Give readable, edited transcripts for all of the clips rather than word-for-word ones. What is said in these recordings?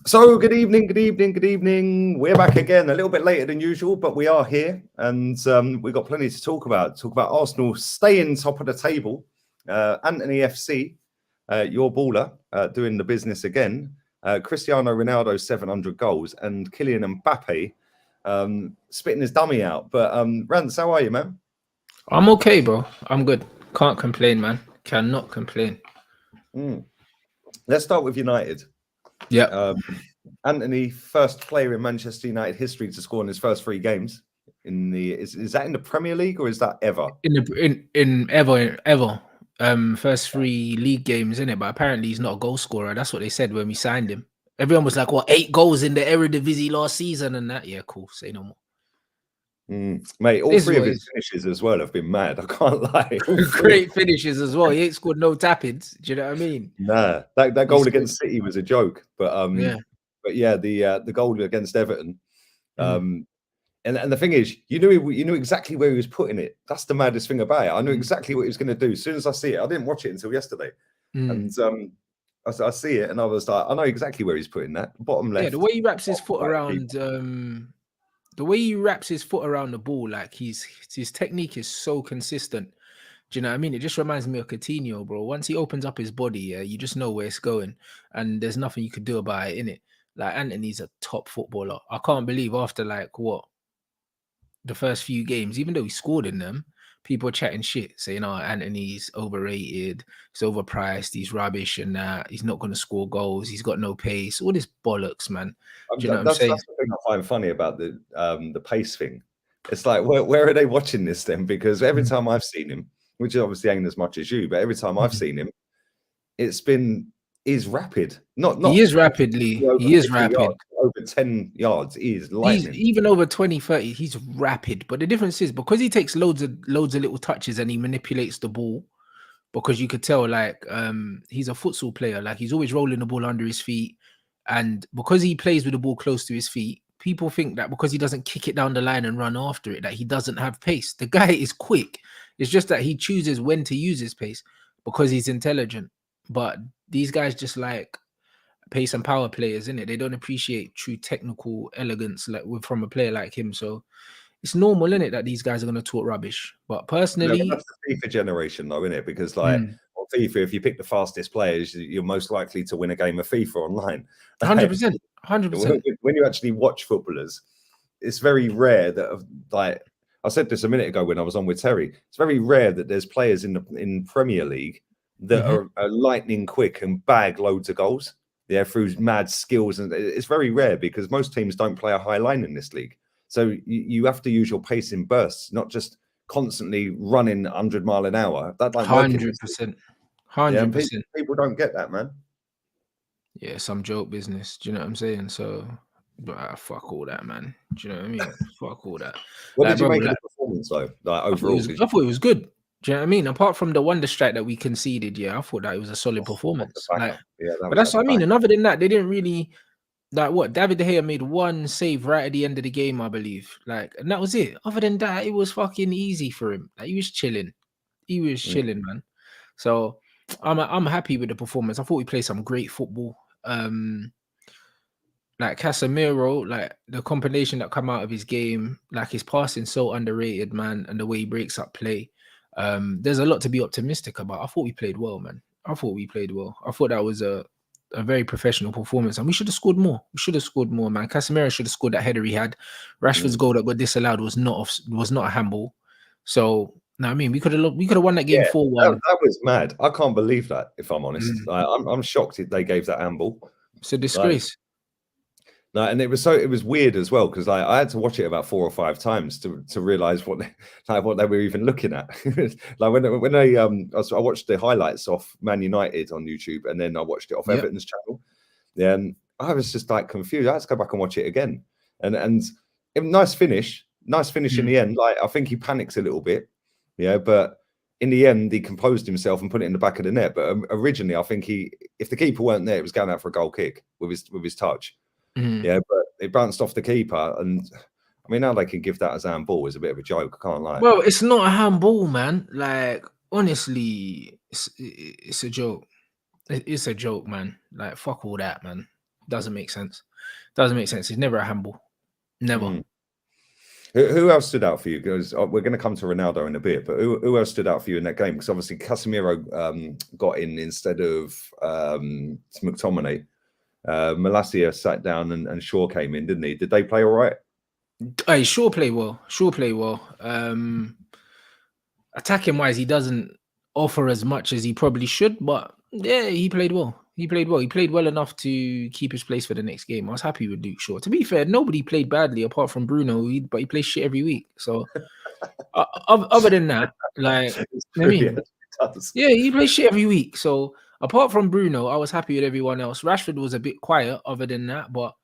So, good evening, good evening, good evening. We're back again, a little bit later than usual, but we are here, and we've got plenty to talk about. Talk about Arsenal staying top of the table. Anthony FC, your baller, doing the business again. Cristiano Ronaldo 700 goals, and Kylian Mbappe spitting his dummy out. But Rance, how are you, man? I'm okay, bro. I'm good. Can't complain, man. Cannot complain. Let's start with United. Yeah. Anthony, first player in Manchester United history to score in his first 3 games. Is that in the Premier League or is that ever? In ever. First 3 league games, innit? But apparently he's not a goal scorer. That's what they said when we signed him. Everyone was like, "What, 8 goals in the Eredivisie last season?" And that, yeah, cool. Say no more. Mate, all 3 of his finishes as well have been mad. I can't lie. Great finishes as well. He ain't scored no tap-ins. Do you know what I mean? Nah, that goal against City was a joke. But yeah, the goal against Everton. And the thing is, you knew exactly where he was putting it. That's the maddest thing about it. I knew exactly what he was going to do. As soon as I see it, I didn't watch it until yesterday, and I see it, and I was like, I know exactly where he's putting that bottom left. Yeah, the way he wraps his foot around, the way he wraps his foot around the ball, like his technique is so consistent. Do you know what I mean? It just reminds me of Coutinho, bro. Once he opens up his body, you just know where it's going, and there's nothing you could do about it, innit? Like, Anthony's a top footballer. I can't believe after the first few games, even though he scored in them, people are chatting shit, saying, "Oh, Anthony's overrated, he's overpriced, he's rubbish, and he's not going to score goals, he's got no pace." All this bollocks, man. Do you know what I'm saying? That's the thing I find funny about the pace thing. It's like, where are they watching this then? Because every time I've seen him, which obviously ain't as much as you, but every time I've seen him, he's rapid. He is rapidly. He is rapid. Yards, over 10 yards. He is lightning. He's even over 20, 30. He's rapid. But the difference is because he takes loads of little touches and he manipulates the ball. Because you could tell, like, he's a futsal player. Like, he's always rolling the ball under his feet. And because he plays with the ball close to his feet, people think that because he doesn't kick it down the line and run after it, that he doesn't have pace. The guy is quick. It's just that he chooses when to use his pace because he's intelligent. But these guys just like pace and power players, innit? They don't appreciate true technical elegance from a player like him. So it's normal, innit, that these guys are going to talk rubbish. But personally, that's the FIFA generation, though, innit? Because like on FIFA, if you pick the fastest players, you're most likely to win a game of FIFA online. 100%. 100%. When you actually watch footballers, it's very rare that, like I said this a minute ago when I was on with Terry, it's very rare that there's players in Premier League that are lightning quick and bag loads of goals. Yeah, through mad skills, and it's very rare because most teams don't play a high line in this league. So you have to use your pace in bursts, not just constantly running 100 mile an hour. That like 100%. 100%. People don't get that, man. Yeah, some joke business. Do you know what I'm saying? So, fuck all that, man. Do you know what I mean? Fuck all that. What did you make of the performance though? Like overall, I thought it was good. Do you know what I mean? Apart from the wonder strike that we conceded, I thought that it was a solid performance. But that's what I mean. And other than that, they didn't really David De Gea made one save right at the end of the game, I believe. And that was it. Other than that, it was fucking easy for him. Like, he was chilling. He was chilling, man. So I'm happy with the performance. I thought we played some great football. Like Casemiro, like the combination that come out of his game, like his passing so underrated, man, and the way he breaks up play. There's a lot to be optimistic about. I thought we played well, man. I thought that was a very professional performance, and we should have scored more. Man. Casemiro should have scored that header he had. Rashford's goal that got disallowed was not a handball. So, no, I mean, we could have won that game 4-1. That was mad. I can't believe that. If I'm honest, I'm shocked they gave that handball. It's a disgrace. No, and it was weird as well because I had to watch it about 4 or 5 times to realize what they were even looking at. Like when I watched the highlights off Man United on YouTube and then I watched it off Everton's channel. Yeah, and I was just like confused. I had to go back and watch it again. And nice finish in the end. Like I think he panics a little bit, but in the end he composed himself and put it in the back of the net. But originally I think if the keeper weren't there, it was going out for a goal kick with his touch. Yeah, but it bounced off the keeper, and I mean, now they can give that as a handball is a bit of a joke. I can't lie. Well, it's not a handball, man. Like, honestly, it's a joke. It's a joke, man. Like, fuck all that, man. Doesn't make sense. Doesn't make sense. It's never a handball. Never. Mm. Who else stood out for you? Because we're going to come to Ronaldo in a bit, but who else stood out for you in that game? Because obviously Casemiro got in instead of McTominay. Malacia sat down and Shaw came in, didn't he? Did they play all right? Hey, Shaw play well. Shaw play well. Attacking wise, he doesn't offer as much as he probably should, but yeah, he played well. He played well. He played well enough to keep his place for the next game. I was happy with Luke Shaw. To be fair, nobody played badly apart from Bruno, but he plays shit every week. So other than that, like, I mean, yeah, he plays shit every week. So apart from Bruno, I was happy with everyone else. Rashford was a bit quiet other than that, but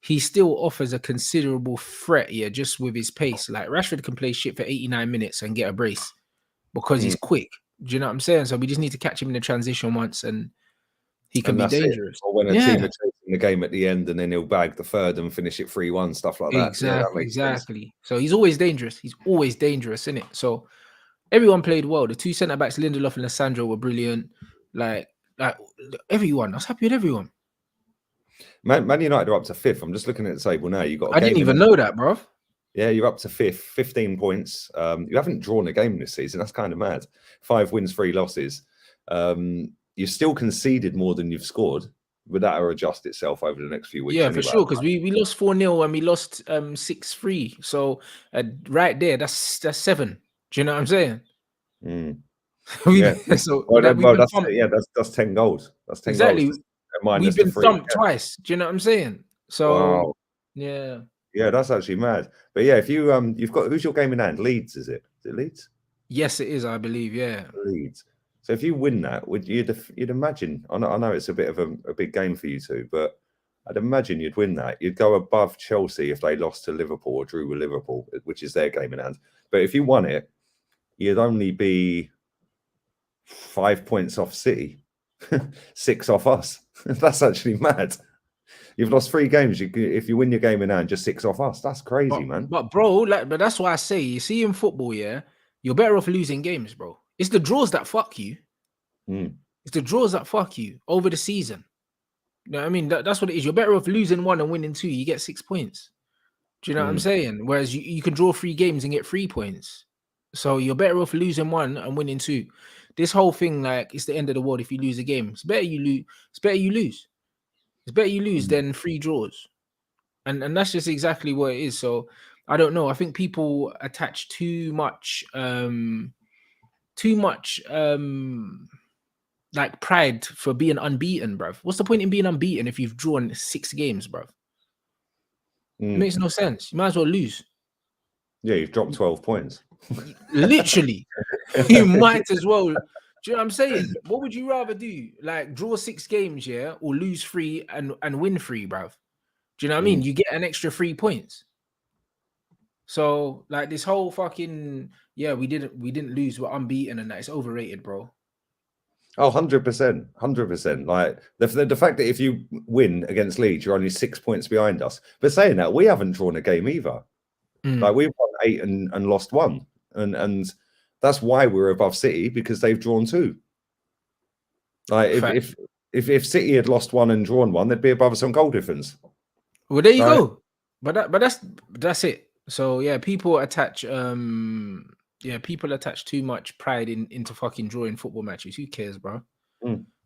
he still offers a considerable threat here just with his pace. Like Rashford can play shit for 89 minutes and get a brace because he's quick. Do you know what I'm saying? So we just need to catch him in the transition once and he can be dangerous. Or when a team are chasing the game at the end and then he'll bag the third and finish it 3-1, stuff like that. Exactly. So he's always dangerous. He's always dangerous, isn't it? So everyone played well. The two centre backs, Lindelof and Lissandro, were brilliant. Like everyone. I was happy with everyone. Man United are up to 5th. I'm just looking at the table now. You got. I didn't even know that, bro. Yeah, you're up to 5th, 15 points. You haven't drawn a game this season. That's kind of mad. 5 wins, 3 losses. You've still conceded more than you've scored, but that'll adjust itself over the next few weeks. Yeah, anyway. For sure, because we lost 4-0 and we lost 6-3. So right there, that's 7. Do you know what I'm saying? Yeah. So that's 10 goals. That's 10 goals. We've been thumped twice. Do you know what I'm saying? So yeah. Yeah, that's actually mad. But yeah, if you you've got, who's your game in hand? Leeds, is it? Is it Leeds? Yes, it is, I believe. Yeah. Leeds. So if you win that, you'd imagine? I know it's a bit of a big game for you two, but I'd imagine you'd win that. You'd go above Chelsea if they lost to Liverpool or drew with Liverpool, which is their game in hand. But if you won it, you'd only be 5 points off City, 6 off us. That's actually mad. You've lost 3 games. If you win your game in hand, just 6 off us. That's crazy, man. But bro, but that's why I say, you see, in football, yeah, you're better off losing games, bro. It's the draws that fuck you. It's the draws that fuck you over the season. You know what I mean? That's what it is. You're better off losing 1 and winning 2. You get 6 points. Do you know what I'm saying? Whereas you can draw 3 games and get 3 points. So you're better off losing 1 and winning 2. This whole thing, like, it's the end of the world if you lose a game. It's better you lose. It's better you lose. It's better you lose than 3 draws. And that's just exactly what it is. So I don't know. I think people attach too much like pride for being unbeaten, bruv. What's the point in being unbeaten if you've drawn 6 games, bruv? It makes no sense. You might as well lose. Yeah, you've dropped 12 points. Literally. You might as well. Do you know what I'm saying? What would you rather do? Like draw 6 games, yeah, or lose 3 and win 3, bruv? Do you know what I mean? You get an extra 3 points. So like this whole fucking we didn't lose, we're unbeaten, and that it's overrated, bro. Oh, 100%, 100%. Like the fact that if you win against Leeds, you're only 6 points behind us. But saying that, we haven't drawn a game either. Like we've won 8 and lost 1, and that's why we're above City, because they've drawn 2. Like if City had lost 1 and drawn 1, they'd be above us on goal difference. Well, there you go. But that's it. So yeah, people attach too much pride into fucking drawing football matches. Who cares, bro?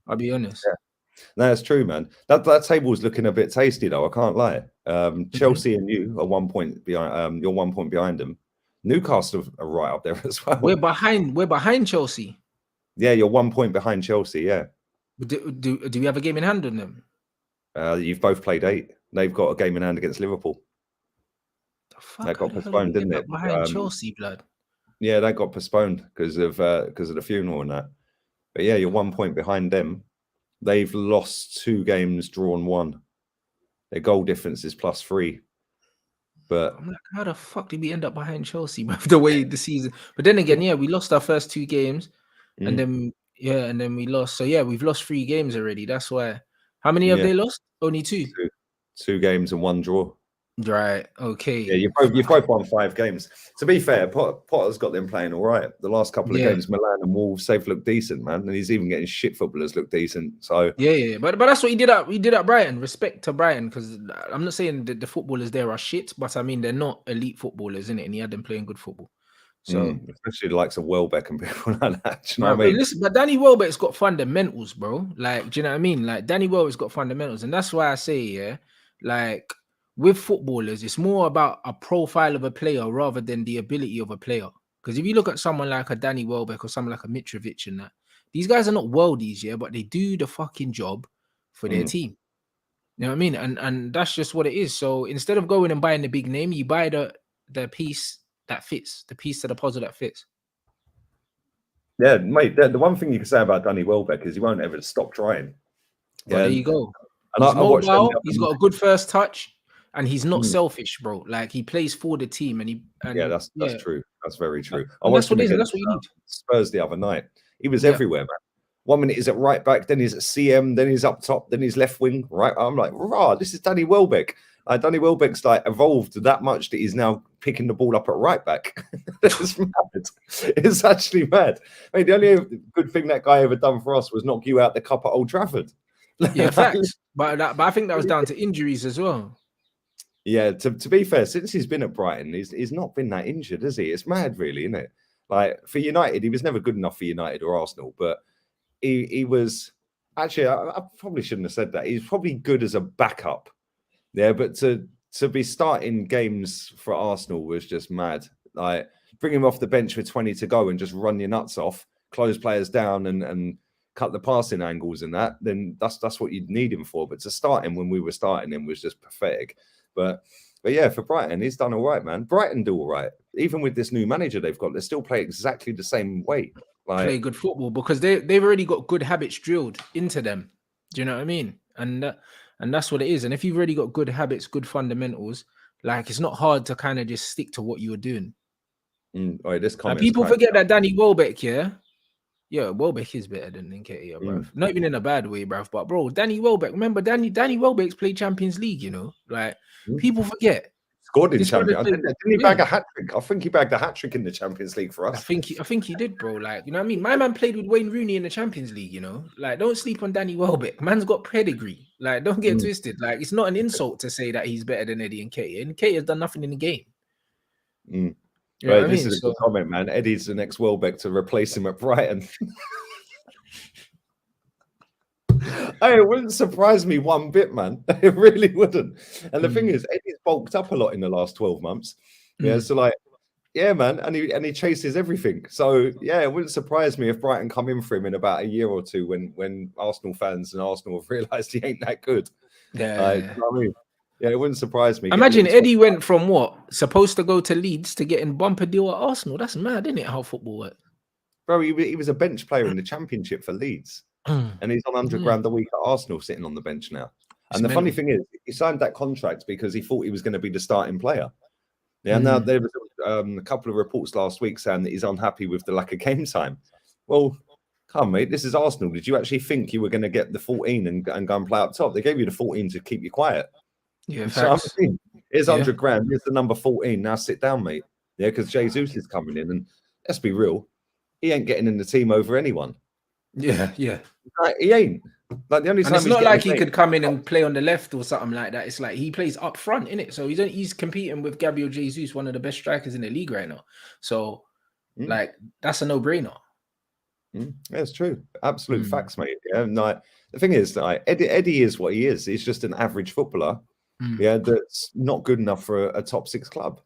I'll be honest. Yeah. No, that's true, man. That table's looking a bit tasty though, I can't lie. Chelsea and you are 1 point behind. You're 1 point behind them. Newcastle are right up there as well. We're behind Chelsea. Yeah, you're 1 point behind Chelsea. Yeah. Do we have a game in hand on them? You've both played 8. They've got a game in hand against Liverpool. That got postponed, didn't it? Behind Chelsea, blood. Yeah, that got postponed because of the funeral and that. But yeah, you're 1 point behind them. They've lost 2 games, drawn 1. Their goal difference is +3. But I'm like, how the fuck did we end up behind Chelsea, bro? The way the season. But then again, we lost our first 2 games, and then we lost. So yeah, we've lost 3 games already. That's why. How many have they lost? Only 2. 2 games and 1 draw. Right. Yeah, Okay. you've both won 5 games. To be fair, Potter's got them playing all right. The last couple of Yeah. games, Milan and Wolves, they've looked decent, man. And he's even getting shit footballers look decent. So Yeah. But that's what he did at Brighton. Respect to Brighton, because I'm not saying that the footballers there are shit, but I mean they're not elite footballers, innit? And he had them playing good football. So especially the likes of Welbeck and people like that. Do you know bro, what I mean? listen, but Danny Welbeck's got fundamentals, bro. Like, do you know what I mean? Like, Danny Welbeck's got fundamentals, and that's why I say, yeah, like with footballers, it's more about a profile of a player rather than the ability of a player. Because if you look at someone like a Danny Welbeck or someone like a Mitrovic and that, these guys are not worldies, yeah, but they do the fucking job for their team. You know what I mean? And that's just what it is. So instead of going and buying the big name, you buy the piece that fits, the piece to the puzzle that fits. Yeah, mate. The one thing you can say about Danny Welbeck is he won't ever stop trying. Well, Yeah, there you go. and He's I watched them. mobile. He's got a good first touch, and he's not selfish, bro. Like he plays for the team, Yeah, that's true. That's very true. I and that's watched him what it is, and against that's what you need. Spurs the other night. He was Yeah, everywhere, man. 1 minute he's at right back, then he's at CM, then he's up top, then he's left wing. Right, I'm like, rah, this is Danny Welbeck. Danny Welbeck's like evolved that much that he's now picking the ball up at right back. It's mad. It's actually mad. I mean, the only good thing that guy ever done for us was knock you out the cup at Old Trafford. yeah, facts. But I think that was down to injuries as well. Yeah, to be fair, since he's been at Brighton, he's not been that injured, has he? It's mad, really, isn't it? Like for United, he was never good enough for United or Arsenal, but he was actually. I probably shouldn't have said that. He's probably good as a backup. Yeah, but to be starting games for Arsenal was just mad. Like bring him off the bench with 20 to go and just run your nuts off, close players down and cut the passing angles and that, then that's what you'd need him for. But to start him when we were starting him was just pathetic. But yeah, for Brighton, he's done all right, man. Brighton do all right. Even with this new manager they've got, they still play exactly the same way. Play good football because they've already got good habits drilled into them. Do you know what I mean? And that's what it is. And if you've already got good habits, good fundamentals, like it's not hard to kind of just stick to what you were doing. This comment. People forget that Danny Welbeck, yeah, Welbeck is better than Nketiah, bro. Not even in a bad way, bro. But bro, Danny Welbeck, remember Danny Welbeck's played Champions League, you know, like people forget. Scored in Champions League. Didn't he bag a hat trick? I think he bagged a hat trick in the Champions League for us. I think he did, bro. Like, you know what I mean? My man played with Wayne Rooney in the Champions League, you know. Like, don't sleep on Danny Welbeck. Man's got pedigree. Like, don't get twisted. Like, it's not an insult to say that he's better than Eddie Nketiah. Nketiah's done nothing in the game. You know this is a good comment, man. Eddie's the next Welbeck to replace him at Brighton. Hey, it wouldn't surprise me one bit, man. It really wouldn't. And the thing is, Eddie's bulked up a lot in the last 12 months. Yeah, so like, yeah, man, and he chases everything. So yeah, it wouldn't surprise me if Brighton come in for him in about a year or two when Arsenal fans and Arsenal have realised he ain't that good. Yeah. You know what I mean? Yeah, it wouldn't surprise me. Imagine Eddie went from what? Supposed to go to Leeds to getting bumper deal at Arsenal. That's mad, isn't it, how football works? Bro, he was a bench player in the Championship for Leeds. And he's on 100 grand a week at Arsenal sitting on the bench now. And the funny thing is, he signed that contract because he thought he was going to be the starting player. Yeah, now there was a couple of reports last week saying that he's unhappy with the lack of game time. Well, come, mate, this is Arsenal. Did you actually think you were going to get the 14 and go and play up top? They gave you the 14 to keep you quiet. Yeah, so I mean, here's 100 grand. Here's the number 14. Now sit down, mate. Yeah, because Jesus is coming in. And let's be real, he ain't getting in the team over anyone. Yeah. Like, he ain't. Like the only time it's not like he could come in and play on the left or something like that. It's like he plays up front, innit? So he's competing with Gabriel Jesus, one of the best strikers in the league right now. So like that's a no-brainer. That's true. Absolute facts, mate. Yeah. Like the thing is, like Eddie is what he is. He's just an average footballer. Yeah, that's not good enough for a top 6 club.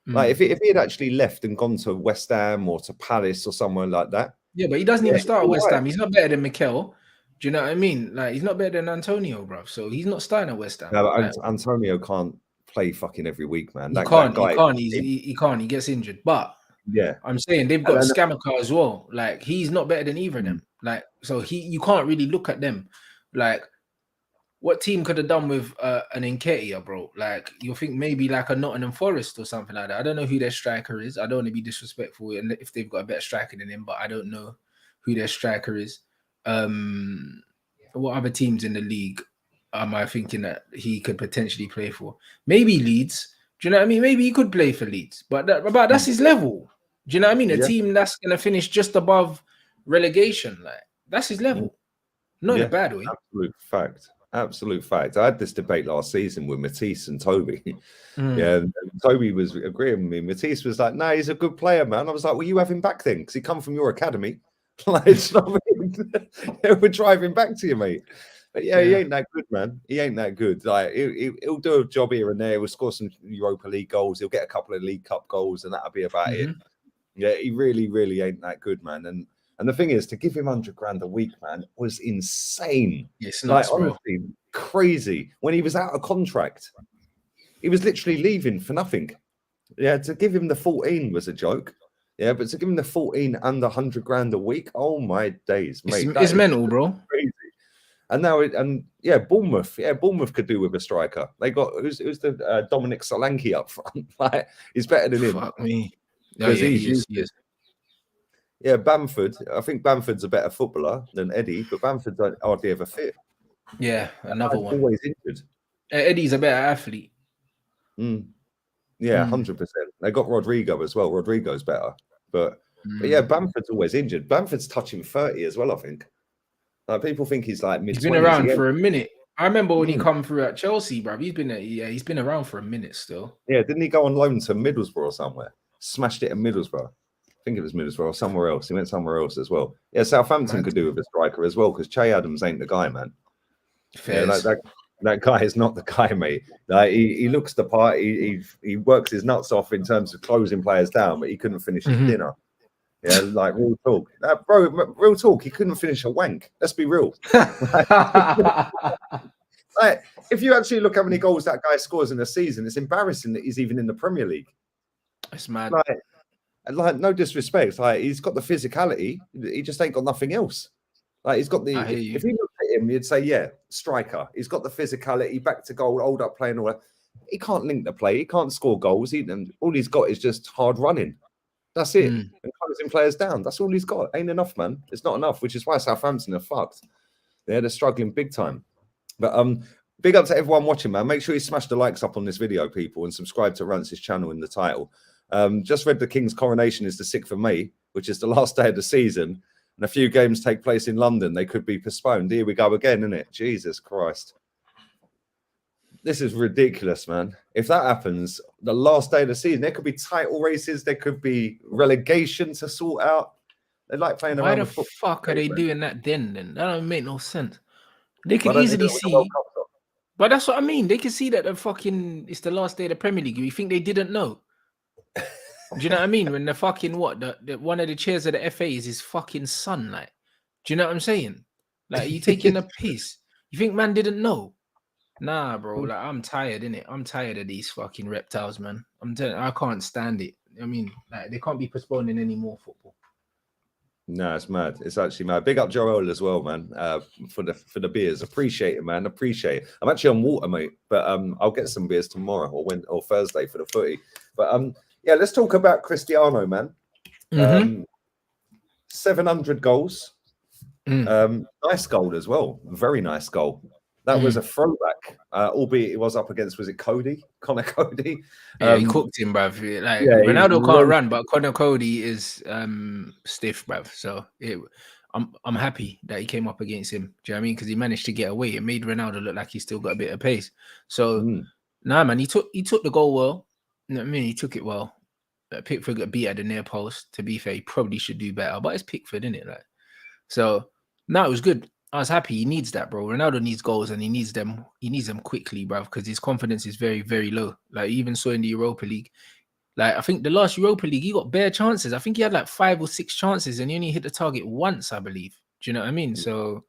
Like if he had actually left and gone to West Ham or to Palace or somewhere like that. Yeah, but he doesn't even start at West Ham. He's not better than Mikel. Do you know what I mean? Like he's not better than Antonio, bro. So he's not starting at West Ham. No, but Antonio can't play fucking every week, man. He can't. He can't. He gets injured. But yeah, I'm saying they've got Scamacca as well. Like he's not better than either of them. Like so you can't really look at them. Like what team could have done with an Nketiah, bro? Like you think maybe like a Nottingham Forest or something like that. I don't know who their striker is. I don't want to be disrespectful and if they've got a better striker than him, but I don't know who their striker is. What other teams in the league? am I thinking that he could potentially play for? Maybe Leeds. Do you know what I mean? Maybe he could play for Leeds, but that's his level. Do you know what I mean? A Yeah. team that's gonna finish just above relegation, like that's his level. Not in a bad way. Absolute fact. Absolute fact. I had this debate last season with Matisse and Toby. Yeah, and Toby was agreeing with me. Matisse was like, "No, he's a good player, man." I was like, "Well, you have him back then, because he come from your academy." Like, it's not yeah, we're driving back to you, mate. But yeah, he ain't that good, man. He ain't that good. Like, he'll do a job here and there. He'll score some Europa League goals. He'll get a couple of League Cup goals, and that'll be about it. Yeah, he really, really ain't that good, man. And the thing is, to give him 100 grand a week, man, was insane. It's nuts, like, honestly, crazy. When he was out of contract, he was literally leaving for nothing. Yeah, to give him the 14 was a joke. Yeah, but to give him the 14 and the 100 grand a week, oh my days, mate. It's mental, bro. Crazy. And now, Bournemouth. Yeah, Bournemouth could do with a striker. They got who's the Dominic Solanke up front. Like, he's better than him. Fuck me. Oh, yeah, he is. Yeah, Bamford. I think Bamford's a better footballer than Eddie, but Bamford's hardly ever fit. Yeah, another one. Always injured. Eddie's a better athlete. Yeah, 100%. They got Rodrigo as well. Rodrigo's better. But yeah, Bamford's always injured. Bamford's touching 30 as well, I think. Like, people think he's like mid-20s. He's been around for a minute. I remember when he come through at Chelsea, bro. He's been around for a minute still. Yeah, didn't he go on loan to Middlesbrough or somewhere? Smashed it in Middlesbrough. I think it was Middlesbrough or somewhere else. He went somewhere else as well. Yeah, Southampton could do with a striker as well, because Che Adams ain't the guy, man. Yeah, that guy is not the guy, mate. Like, he looks the part. He works his nuts off in terms of closing players down, but he couldn't finish his dinner. Yeah, like, real talk. Bro, real talk. He couldn't finish a wank. Let's be real. Like, if you actually look how many goals that guy scores in a season, it's embarrassing that he's even in the Premier League. It's mad. Like, no disrespect. Like, he's got the physicality. He just ain't got nothing else. Like, he's got the. If you look at him, you'd say, yeah, striker. He's got the physicality, back to goal, hold up play and all that. He can't link the play. He can't score goals. All he's got is just hard running. That's it. And closing players down. That's all he's got. Ain't enough, man. It's not enough, which is why Southampton are fucked. Yeah, they're struggling big time. But big up to everyone watching, man. Make sure you smash the likes up on this video, people, and subscribe to Rance's channel in the title. Just read the King's coronation is the 6th of May, which is the last day of the season. And a few games take place in London. They could be postponed. Here we go again, isn't it? Jesus Christ. This is ridiculous, man. If that happens, the last day of the season, there could be title races. There could be relegation to sort out. They like playing around. Why the fuck are they doing that then? That don't make no sense. They could easily see. But that's what I mean. They can see that it's the last day of the Premier League. You think they didn't know? Do you know what I mean? When the fucking one of the chairs of the FA is his fucking son, like, do you know what I'm saying? Like, are you taking a piss? You think man didn't know? Nah, bro. Like, I'm tired, innit? I'm tired of these fucking reptiles, man. I'm telling you, I can't stand it. I mean, like, they can't be postponing any more football. No, it's mad. It's actually mad. Big up Joel as well, man. For the beers, appreciate it, man. Appreciate it. I'm actually on water, mate, but I'll get some beers tomorrow or Thursday for the footy. But yeah, let's talk about Cristiano, man. 700 goals. Nice goal as well. Very nice goal. That was a throwback, albeit it was up against, was it Connor Cody? Yeah, he cooked him, bruv. Like, yeah, Ronaldo can't run, but Connor Cody is stiff, bruv. So I'm happy that he came up against him. Do you know what I mean? Because he managed to get away. It made Ronaldo look like he still got a bit of pace. So nah, man, he took the goal well. You know what I mean? He took it well. Pickford got beat at the near post. To be fair, he probably should do better, but it's Pickford, isn't it? Like, so no, it was good. I was happy. He needs that, bro. Ronaldo needs goals, and he needs them. He needs them quickly, bro, because his confidence is very, very low. Like, even saw in the Europa League. Like, I think the last Europa League, he got bare chances. I think he had like 5 or 6 chances, and he only hit the target once, I believe. Do you know what I mean? So,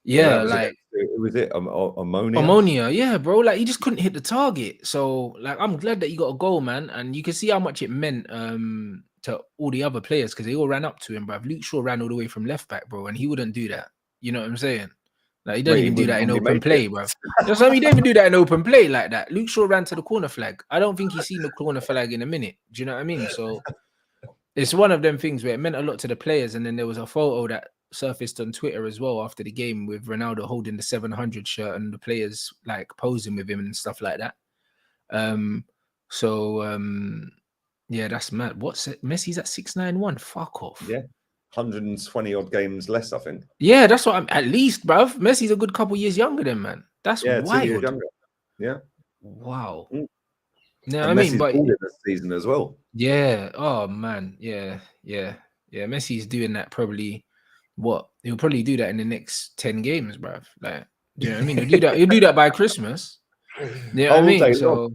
yeah, like, was it ammonia? Ammonia, yeah, bro. Like, he just couldn't hit the target. So, like, I'm glad that he got a goal, man, and you can see how much it meant to all the other players, because they all ran up to him, bro. Luke Shaw ran all the way from left back, bro, and he wouldn't do that. You know what I'm saying? Like, he doesn't even do that in open play, bro. That's why he didn't even do that in open play like that. Luke Shaw ran to the corner flag. I don't think he's seen the corner flag in a minute. Do you know what I mean? So it's one of them things where it meant a lot to the players, and then there was a photo that surfaced on Twitter as well after the game with Ronaldo holding the 700 shirt and the players like posing with him and stuff like that. Yeah, that's mad. What's it? Messi's at 691. Fuck off. Yeah, 120 odd games less, I think. Yeah, that's what I'm at least, bruv. Messi's a good couple years younger than man. That's 2 years wild. younger. Yeah. Wow. Mm. No, And I mean, Messi's but balling this season as well. yeah. Oh man. Yeah. Messi's doing that probably. What he'll probably do that in the next 10 games, bruv. Like, do you know what I mean? He'll do that. He'll do that by Christmas. You know what I mean? So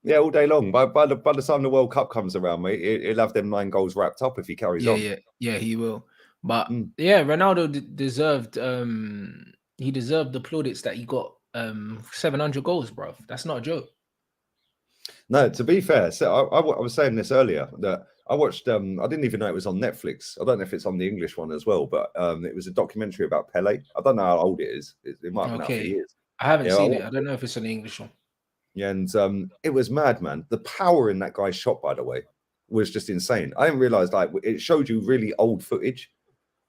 yeah, all day long. By the time the World Cup comes around, mate, he'll have them 9 goals wrapped up if he carries on. Yeah, he will. But yeah, Ronaldo deserved the plaudits that he got 700 goals, bruv. That's not a joke. No, to be fair, so I was saying this earlier that I watched. I didn't even know it was on Netflix. I don't know if it's on the English one as well, but it was a documentary about Pele. I don't know how old it is. It might have been out for years. I haven't seen it. I don't know if it's on the English one. Yeah, and it was mad, man. The power in that guy's shot, by the way, was just insane. I didn't realize like it showed you really old footage.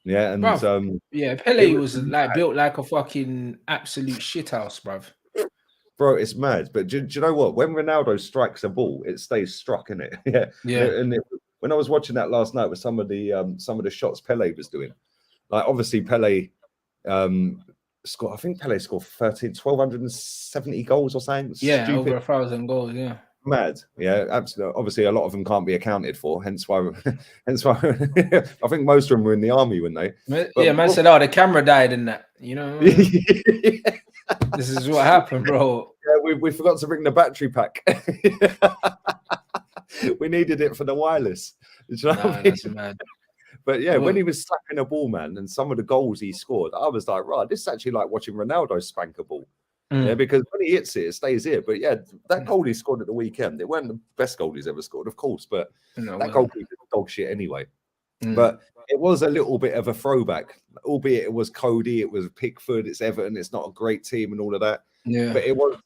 Yeah, and bruv, Pele was like built like a fucking absolute shithouse, bruv. Bro, it's mad. But do you know what? When Ronaldo strikes a ball, it stays struck, innit? Yeah. And when I was watching that last night with some of the shots Pele was doing, like obviously Pele scored. I think Pele scored 1,270 goals or something. Yeah, stupid. Over 1,000 goals. Yeah. Mad. Yeah, absolutely. Obviously, a lot of them can't be accounted for. Hence why I think most of them were in the army, weren't they? But, man said, "Oh, the camera died in that." You know. This is what happened, bro. Yeah, we forgot to bring the battery pack. We needed it for the wireless. You know what I mean? That's mad. But yeah, when he was slapping a ball, man, and some of the goals he scored, I was like, right, this is actually like watching Ronaldo spank a ball. Yeah, because when he hits it, it stays here. But yeah, that goal he scored at the weekend, it weren't the best goal he's ever scored, of course, but that goal was dog shit anyway. But it was a little bit of a throwback, albeit it was Cody, it was Pickford, it's Everton, it's not a great team and all of that. Yeah. But it was,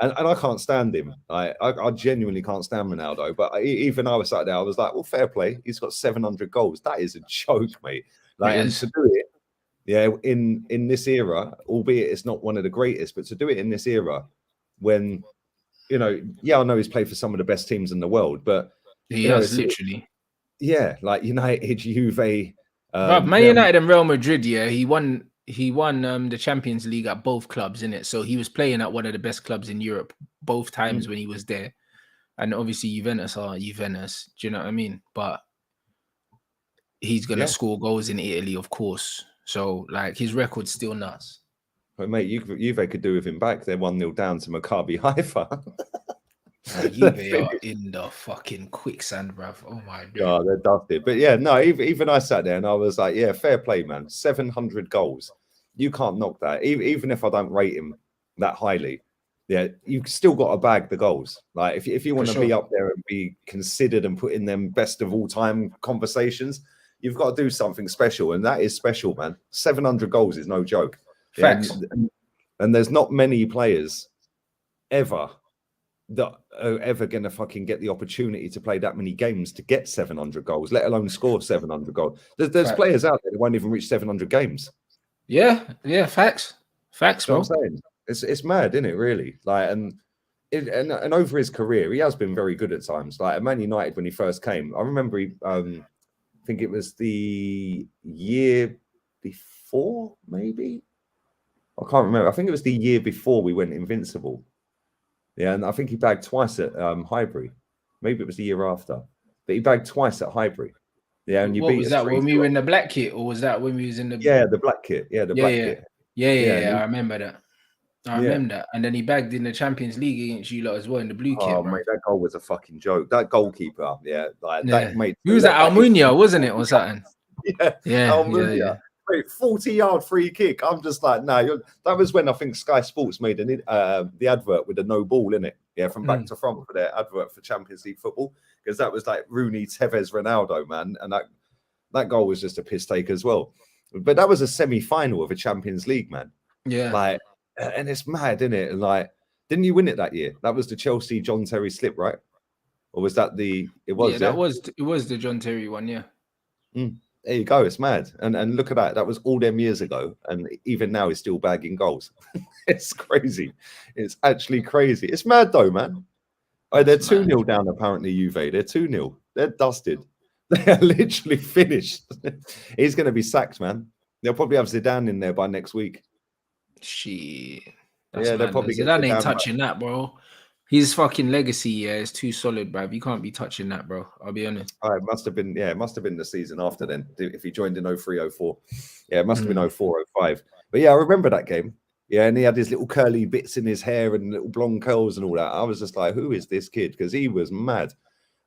and I can't stand him. I genuinely can't stand Ronaldo. But even I was sat there, I was like, well, fair play. He's got 700 goals. That is a joke, mate. Like, and to do it, yeah, in this era, albeit it's not one of the greatest, but to do it in this era when, you know, I know he's played for some of the best teams in the world, but he has literally. Yeah, like United, Juve, Man United and Real Madrid. Yeah, he won the Champions League at both clubs, innit? So he was playing at one of the best clubs in Europe both times when he was there, and obviously Juventus are Juventus. Do you know what I mean? But he's gonna score goals in Italy, of course. So like his record's still nuts. But mate, Juve could do with him back. They're 1-0 down to Maccabi Haifa. Juve are in the fucking quicksand, bruv. Oh my god. Oh, they're dusted. But yeah, no, even I sat there and I was like, yeah, fair play, man. 700 goals. You can't knock that. Even if I don't rate him that highly, yeah, you've still got to bag the goals. Like if you want to be up there and be considered and put in them best of all time conversations, you've got to do something special. And that is special, man. 700 goals is no joke. Facts. And there's not many players ever that are ever going to fucking get the opportunity to play that many games to get 700 goals, let alone score 700 goals. There's players out there that won't even reach 700 games. Yeah, facts, bro. I'm saying it's mad, isn't it? Really, like, and over his career, he has been very good at times. Like at Man United when he first came, I remember I think it was the year before, maybe. I can't remember. I think it was the year before we went invincible. Yeah, and I think he bagged twice at Highbury. Maybe it was the year after. But he bagged twice at Highbury. Yeah, and what was that when we were in the black kit, or was that when we was in the the black kit? Yeah, the black kit. Yeah, I remember that. I remember that. And then he bagged in the Champions League against you lot as well in the blue kit. Oh mate, that goal was a fucking joke. That goalkeeper, that mate. He was at Almunia, wasn't it, or something? Yeah. Almunia. 40-yard free kick. I'm just like, no. That was when I think Sky Sports made the advert with the no ball in it. Yeah, from back to front for their advert for Champions League football, because that was like Rooney, Tevez, Ronaldo, man, and that goal was just a piss take as well. But that was a semi-final of a Champions League, man. Yeah, like, and it's mad, isn't it? Like, didn't you win it that year? That was the Chelsea John Terry slip, right? Or was that it was? Yeah, it was the John Terry one. Yeah. There you go. It's mad. And look at that. That was all them years ago. And even now he's still bagging goals. It's crazy. It's actually crazy. It's mad though, man. Oh, they're 2-0 down apparently, Juve. They're 2-0. They're dusted. They are literally finished. He's going to be sacked, man. They'll probably have Zidane in there by next week. Shit. Yeah, they'll probably get Zidane ain't Zidane touching that, bro. His fucking legacy, is too solid, bruv. You can't be touching that, bro. I'll be honest. Oh, it must have been, yeah, it must have been the season after then. If he joined in 03, 04. Yeah, it must have been 04, 05. But yeah, I remember that game. Yeah, and he had his little curly bits in his hair and little blonde curls and all that. I was just like, who is this kid? Because he was mad.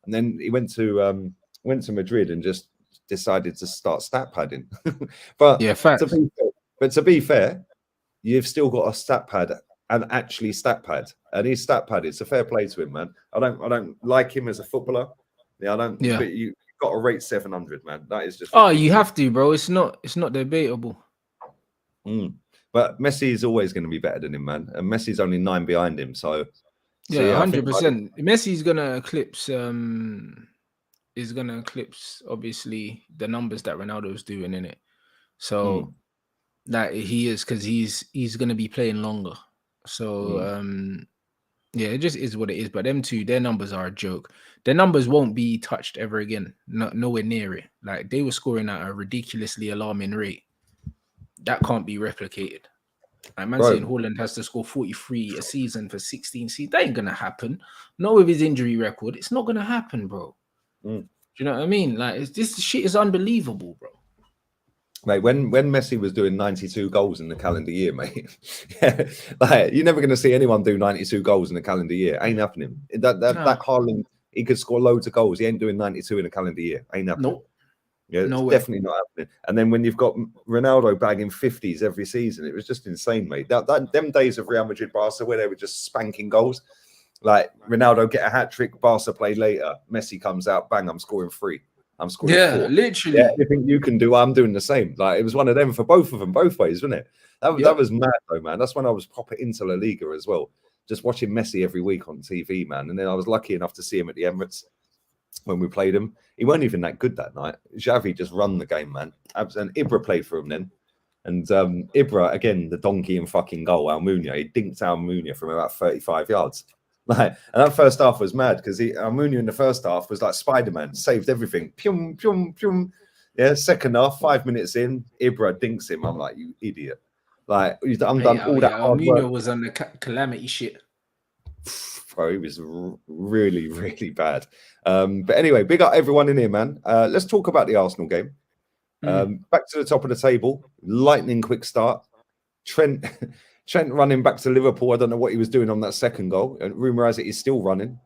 And then he went to Madrid and just decided to start stat padding. But yeah, facts. To be fair, you've still got a stat pad and actually stat pad, and he's stat pad. It's a fair play to him, man. I don't like him as a footballer. Yeah, I don't. Yeah, but you got to rate 700, man. That is just. Oh, you have to, bro. It's not debatable. But Messi is always going to be better than him, man. And Messi's only 9 behind him, so yeah, 100%. Messi's gonna eclipse. Is gonna eclipse obviously the numbers that Ronaldo's doing in it. So that he is, because he's gonna be playing longer. So yeah, it just is what it is. But them two, their numbers are a joke. Their numbers won't be touched ever again. Nowhere near it. Like, they were scoring at a ridiculously alarming rate. That can't be replicated. Like, man saying Haaland has to score 43 a season for 16 seasons. That ain't gonna happen. Not with his injury record. It's not gonna happen, bro. Do you know what I mean? Like, this shit is unbelievable, bro. Mate, when Messi was doing 92 goals in the calendar year, mate, like, you're never going to see anyone do 92 goals in a calendar year. Ain't happening. That Haaland, he could score loads of goals. He ain't doing 92 in a calendar year. Ain't happening. Nope. Yeah, it's definitely not happening. And then when you've got Ronaldo bagging 50s every season, it was just insane, mate. Them days of Real Madrid Barca where they were just spanking goals, like Ronaldo get a hat trick, Barca play later, Messi comes out, bang, I'm scoring 3. I'm scoring 4. Literally. Yeah, anything you can do, I'm doing the same. Like, it was one of them for both of them, both ways, wasn't it? That was mad though, man. That's when I was proper into La Liga as well. Just watching Messi every week on TV, man. And then I was lucky enough to see him at the Emirates when we played him. He weren't even that good that night. Xavi just run the game, man. And Ibra played for him then. And Ibra, again, the donkey and fucking goal, Almunia. He dinked Almunia from about 35 yards. Like, and that first half was mad because Almunia in the first half was like Spider-Man, saved everything. Pyum, pyum, pyum. Yeah, second half, 5 minutes in, Ibra dinks him. I'm like, you idiot. Like, I'm done all that hard Almunia work. was on the calamity shit. Bro, he was really, really bad. But anyway, big up everyone in here, man. Let's talk about the Arsenal game. Back to the top of the table. Lightning quick start. Trent running back to Liverpool. I don't know what he was doing on that second goal. And rumour has it he's still running.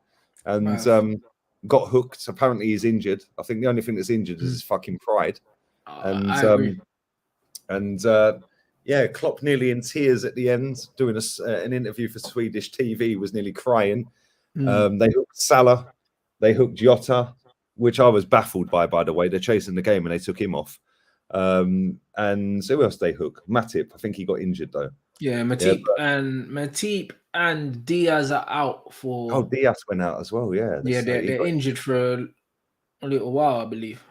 And got hooked. Apparently he's injured. I think the only thing that's injured is his fucking pride. Yeah, Klopp nearly in tears at the end, doing an interview for Swedish TV, was nearly crying. They hooked Salah. They hooked Jota, which I was baffled by the way. They're chasing the game and they took him off. And who else they hook? Matip. I think he got injured though. Yeah, Matip and Diaz are out for. Oh, Diaz went out as well. Yeah, they're injured for a little while, I believe.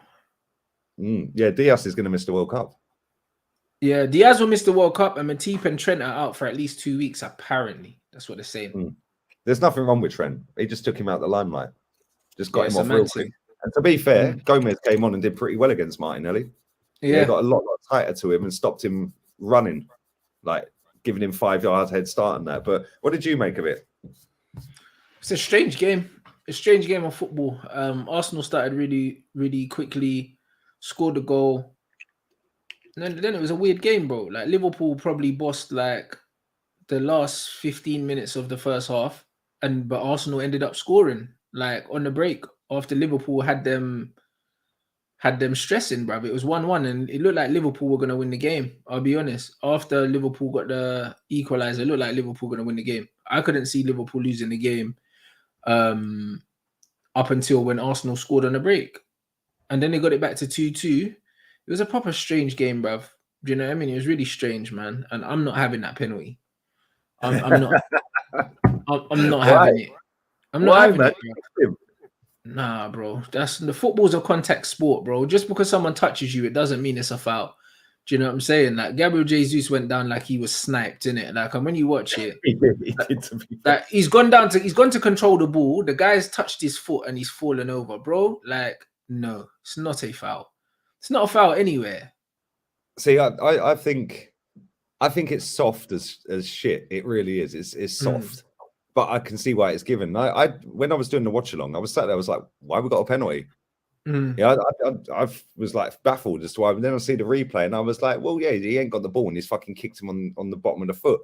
Yeah, Diaz is going to miss the World Cup. Yeah, Diaz will miss the World Cup, and Matip and Trent are out for at least 2 weeks. Apparently, that's what they're saying. There's nothing wrong with Trent. He just took him out the limelight. Just got him off real quick. And to be fair, Gomez came on and did pretty well against Martinelli. Yeah, he got a lot tighter to him and stopped him running, like giving him 5-yard head start on that. But what did you make of it? It's a strange game. A strange game of football. Arsenal started really, really quickly, scored a goal. And then it was a weird game, bro. Like, Liverpool probably bossed like the last 15 minutes of the first half, but Arsenal ended up scoring like on the break after Liverpool had them stressing, bro. It was 1-1 and it looked like Liverpool were going to win the game. I'll be honest. After Liverpool got the equalizer, it looked like Liverpool were going to win the game. I couldn't see Liverpool losing the game up until when Arsenal scored on the break. And then they got it back to 2-2. It was a proper strange game, bruv. Do you know what I mean? It was really strange, man. And I'm not having that penalty. I'm not. I'm not having it. I'm not having it. Nah, bro. That's the football's a contact sport, bro. Just because someone touches you, it doesn't mean it's a foul. Do you know what I'm saying? Like Gabriel Jesus went down like he was sniped, in it. Like, and when you watch it, He did, to be fair. like he's gone to control the ball. The guy's touched his foot and he's fallen over, bro. Like, no, it's not a foul. It's not a foul anywhere. See, I think it's soft as shit. It really is. It's soft. But I can see why it's given. I when I was doing the watch along, I was sat there. I was like, "Why we got a penalty?" Yeah, I was like baffled as to why. But then I see the replay, and I was like, "Well, yeah, he ain't got the ball, and he's fucking kicked him on the bottom of the foot."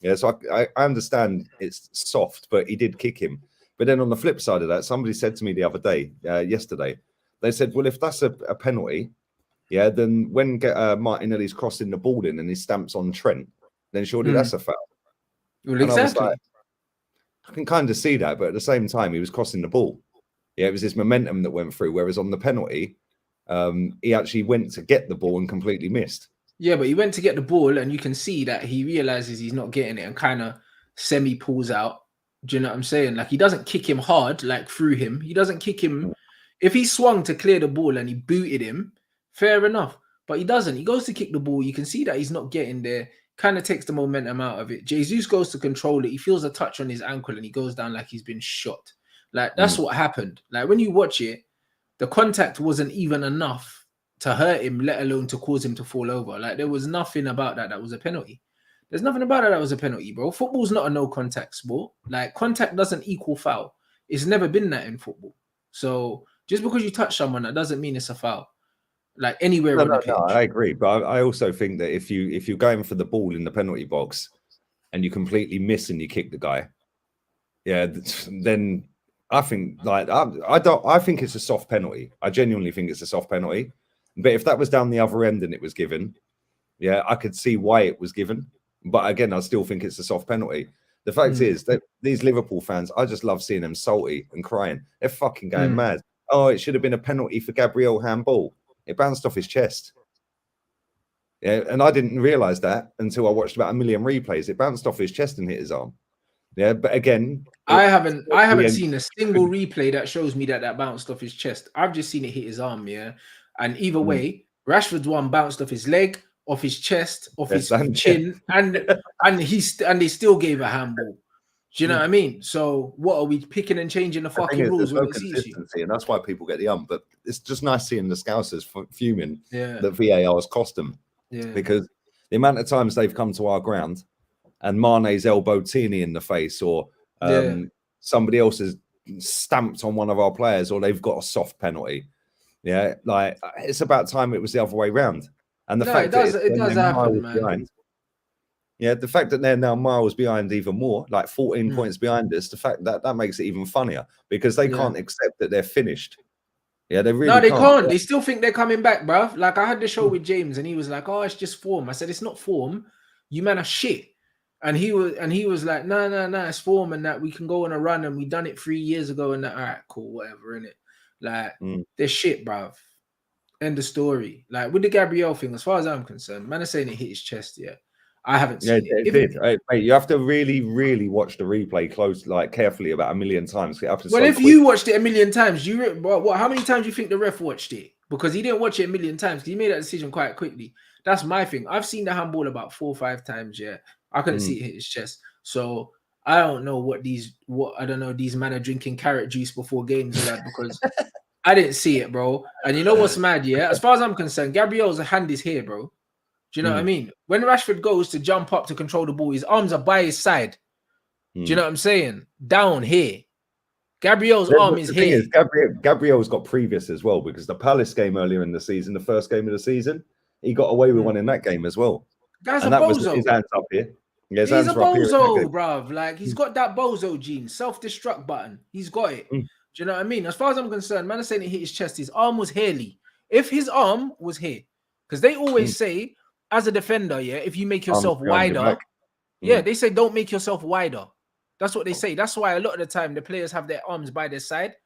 Yeah, so I understand it's soft, but he did kick him. But then on the flip side of that, somebody said to me the other day, yesterday, they said, "Well, if that's a penalty, yeah, then when Martinelli's crossing the ball in and he stamps on Trent, then surely that's a foul." Well, And exactly. I was like, I can kind of see that, but at the same time, he was crossing the ball. Yeah, it was his momentum that went through. Whereas on the penalty, he actually went to get the ball and completely missed. Yeah, but he went to get the ball, and you can see that he realizes he's not getting it and kind of semi pulls out. Do you know what I'm saying? Like, he doesn't kick him hard, like through him. He doesn't kick him. If he swung to clear the ball and he booted him, fair enough. But he doesn't. He goes to kick the ball. You can see that he's not getting there. Kind of takes the momentum out of it. Jesus goes to control it. He feels a touch on his ankle and he goes down like he's been shot. Like, that's what happened. Like, when you watch it, the contact wasn't even enough to hurt him, let alone to cause him to fall over. Like, there was nothing about that was a penalty. There's nothing about it that was a penalty, bro. Football's not a no contact sport. Like, contact doesn't equal foul. It's never been that in football. So just because you touch someone, that doesn't mean it's a foul. Like, anywhere on the pitch. No, I agree, but I also think that if you're going for the ball in the penalty box and you completely miss and you kick the guy, yeah, then I think like I think it's a soft penalty. I genuinely think it's a soft penalty. But if that was down the other end and it was given, yeah, I could see why it was given. But again, I still think it's a soft penalty. The fact is that these Liverpool fans, I just love seeing them salty and crying. They're fucking going mad. Oh, it should have been a penalty for Gabriel handball. It bounced off his chest. Yeah, and I didn't realize that until I watched about 1 million replays. It bounced off his chest and hit his arm. Yeah, but again, I haven't seen a single replay that shows me that bounced off his chest. I've just seen it hit his arm, yeah. And either way, Rashford's one bounced off his leg, off his chest, off his chin, and they still gave a handball. Do you know what I mean? So what are we picking and changing the fucking rules when it suits you? And that's why people get the But it's just nice seeing the Scousers fuming that VAR has cost them. Yeah. Because the amount of times they've come to our ground and Mane's elbowed Tierney in the face, or somebody else has stamped on one of our players, or they've got a soft penalty. Yeah, like it's about time it was the other way around. And the fact that it does happen, man. Behind, yeah, the fact that they're now miles behind even more, like 14 points behind us, the fact that makes it even funnier because they can't accept that they're finished. Yeah, they really they can't. They still think they're coming back, bruv. Like, I had the show with James and he was like, "Oh, it's just form." I said, "It's not form. You man are shit." And he was like, "No, it's form and that we can go on a run and we done it 3 years ago and that." All right, cool, whatever, innit? Like, they're shit, bruv. End of story. Like, with the Gabriel thing, as far as I'm concerned, man is saying it hit his chest, yeah. I haven't seen it. It did. Mate, you have to really, really watch the replay close, like carefully, about 1 million times. If you watched it 1 million times, how many times do you think the ref watched it? Because he didn't watch it 1 million times. He made that decision quite quickly. That's my thing. I've seen the handball about 4 or 5 times. Yeah, I couldn't see it hit his chest. So I don't know what these men are drinking carrot juice before games, lad, because I didn't see it, bro. And you know what's mad? Yeah, as far as I'm concerned, Gabriel's hand is here, bro. Do you know what I mean? When Rashford goes to jump up to control the ball, his arms are by his side. Do you know what I'm saying? Down here. Gabriel's arm is here. Gabriel's got previous as well, because the Palace game earlier in the season, the first game of the season, he got away with one in that game as well. Guy's a bozo. Was his hands up here. Yeah, he's a bozo, bruv. Like, he's got that bozo gene, self-destruct button. He's got it. Do you know what I mean? As far as I'm concerned, man is saying it hit his chest. His arm was hairly. If his arm was here, because they always say, as a defender, yeah, if you make yourself wider, they say don't make yourself wider. That's what they say. That's why a lot of the time the players have their arms by their side.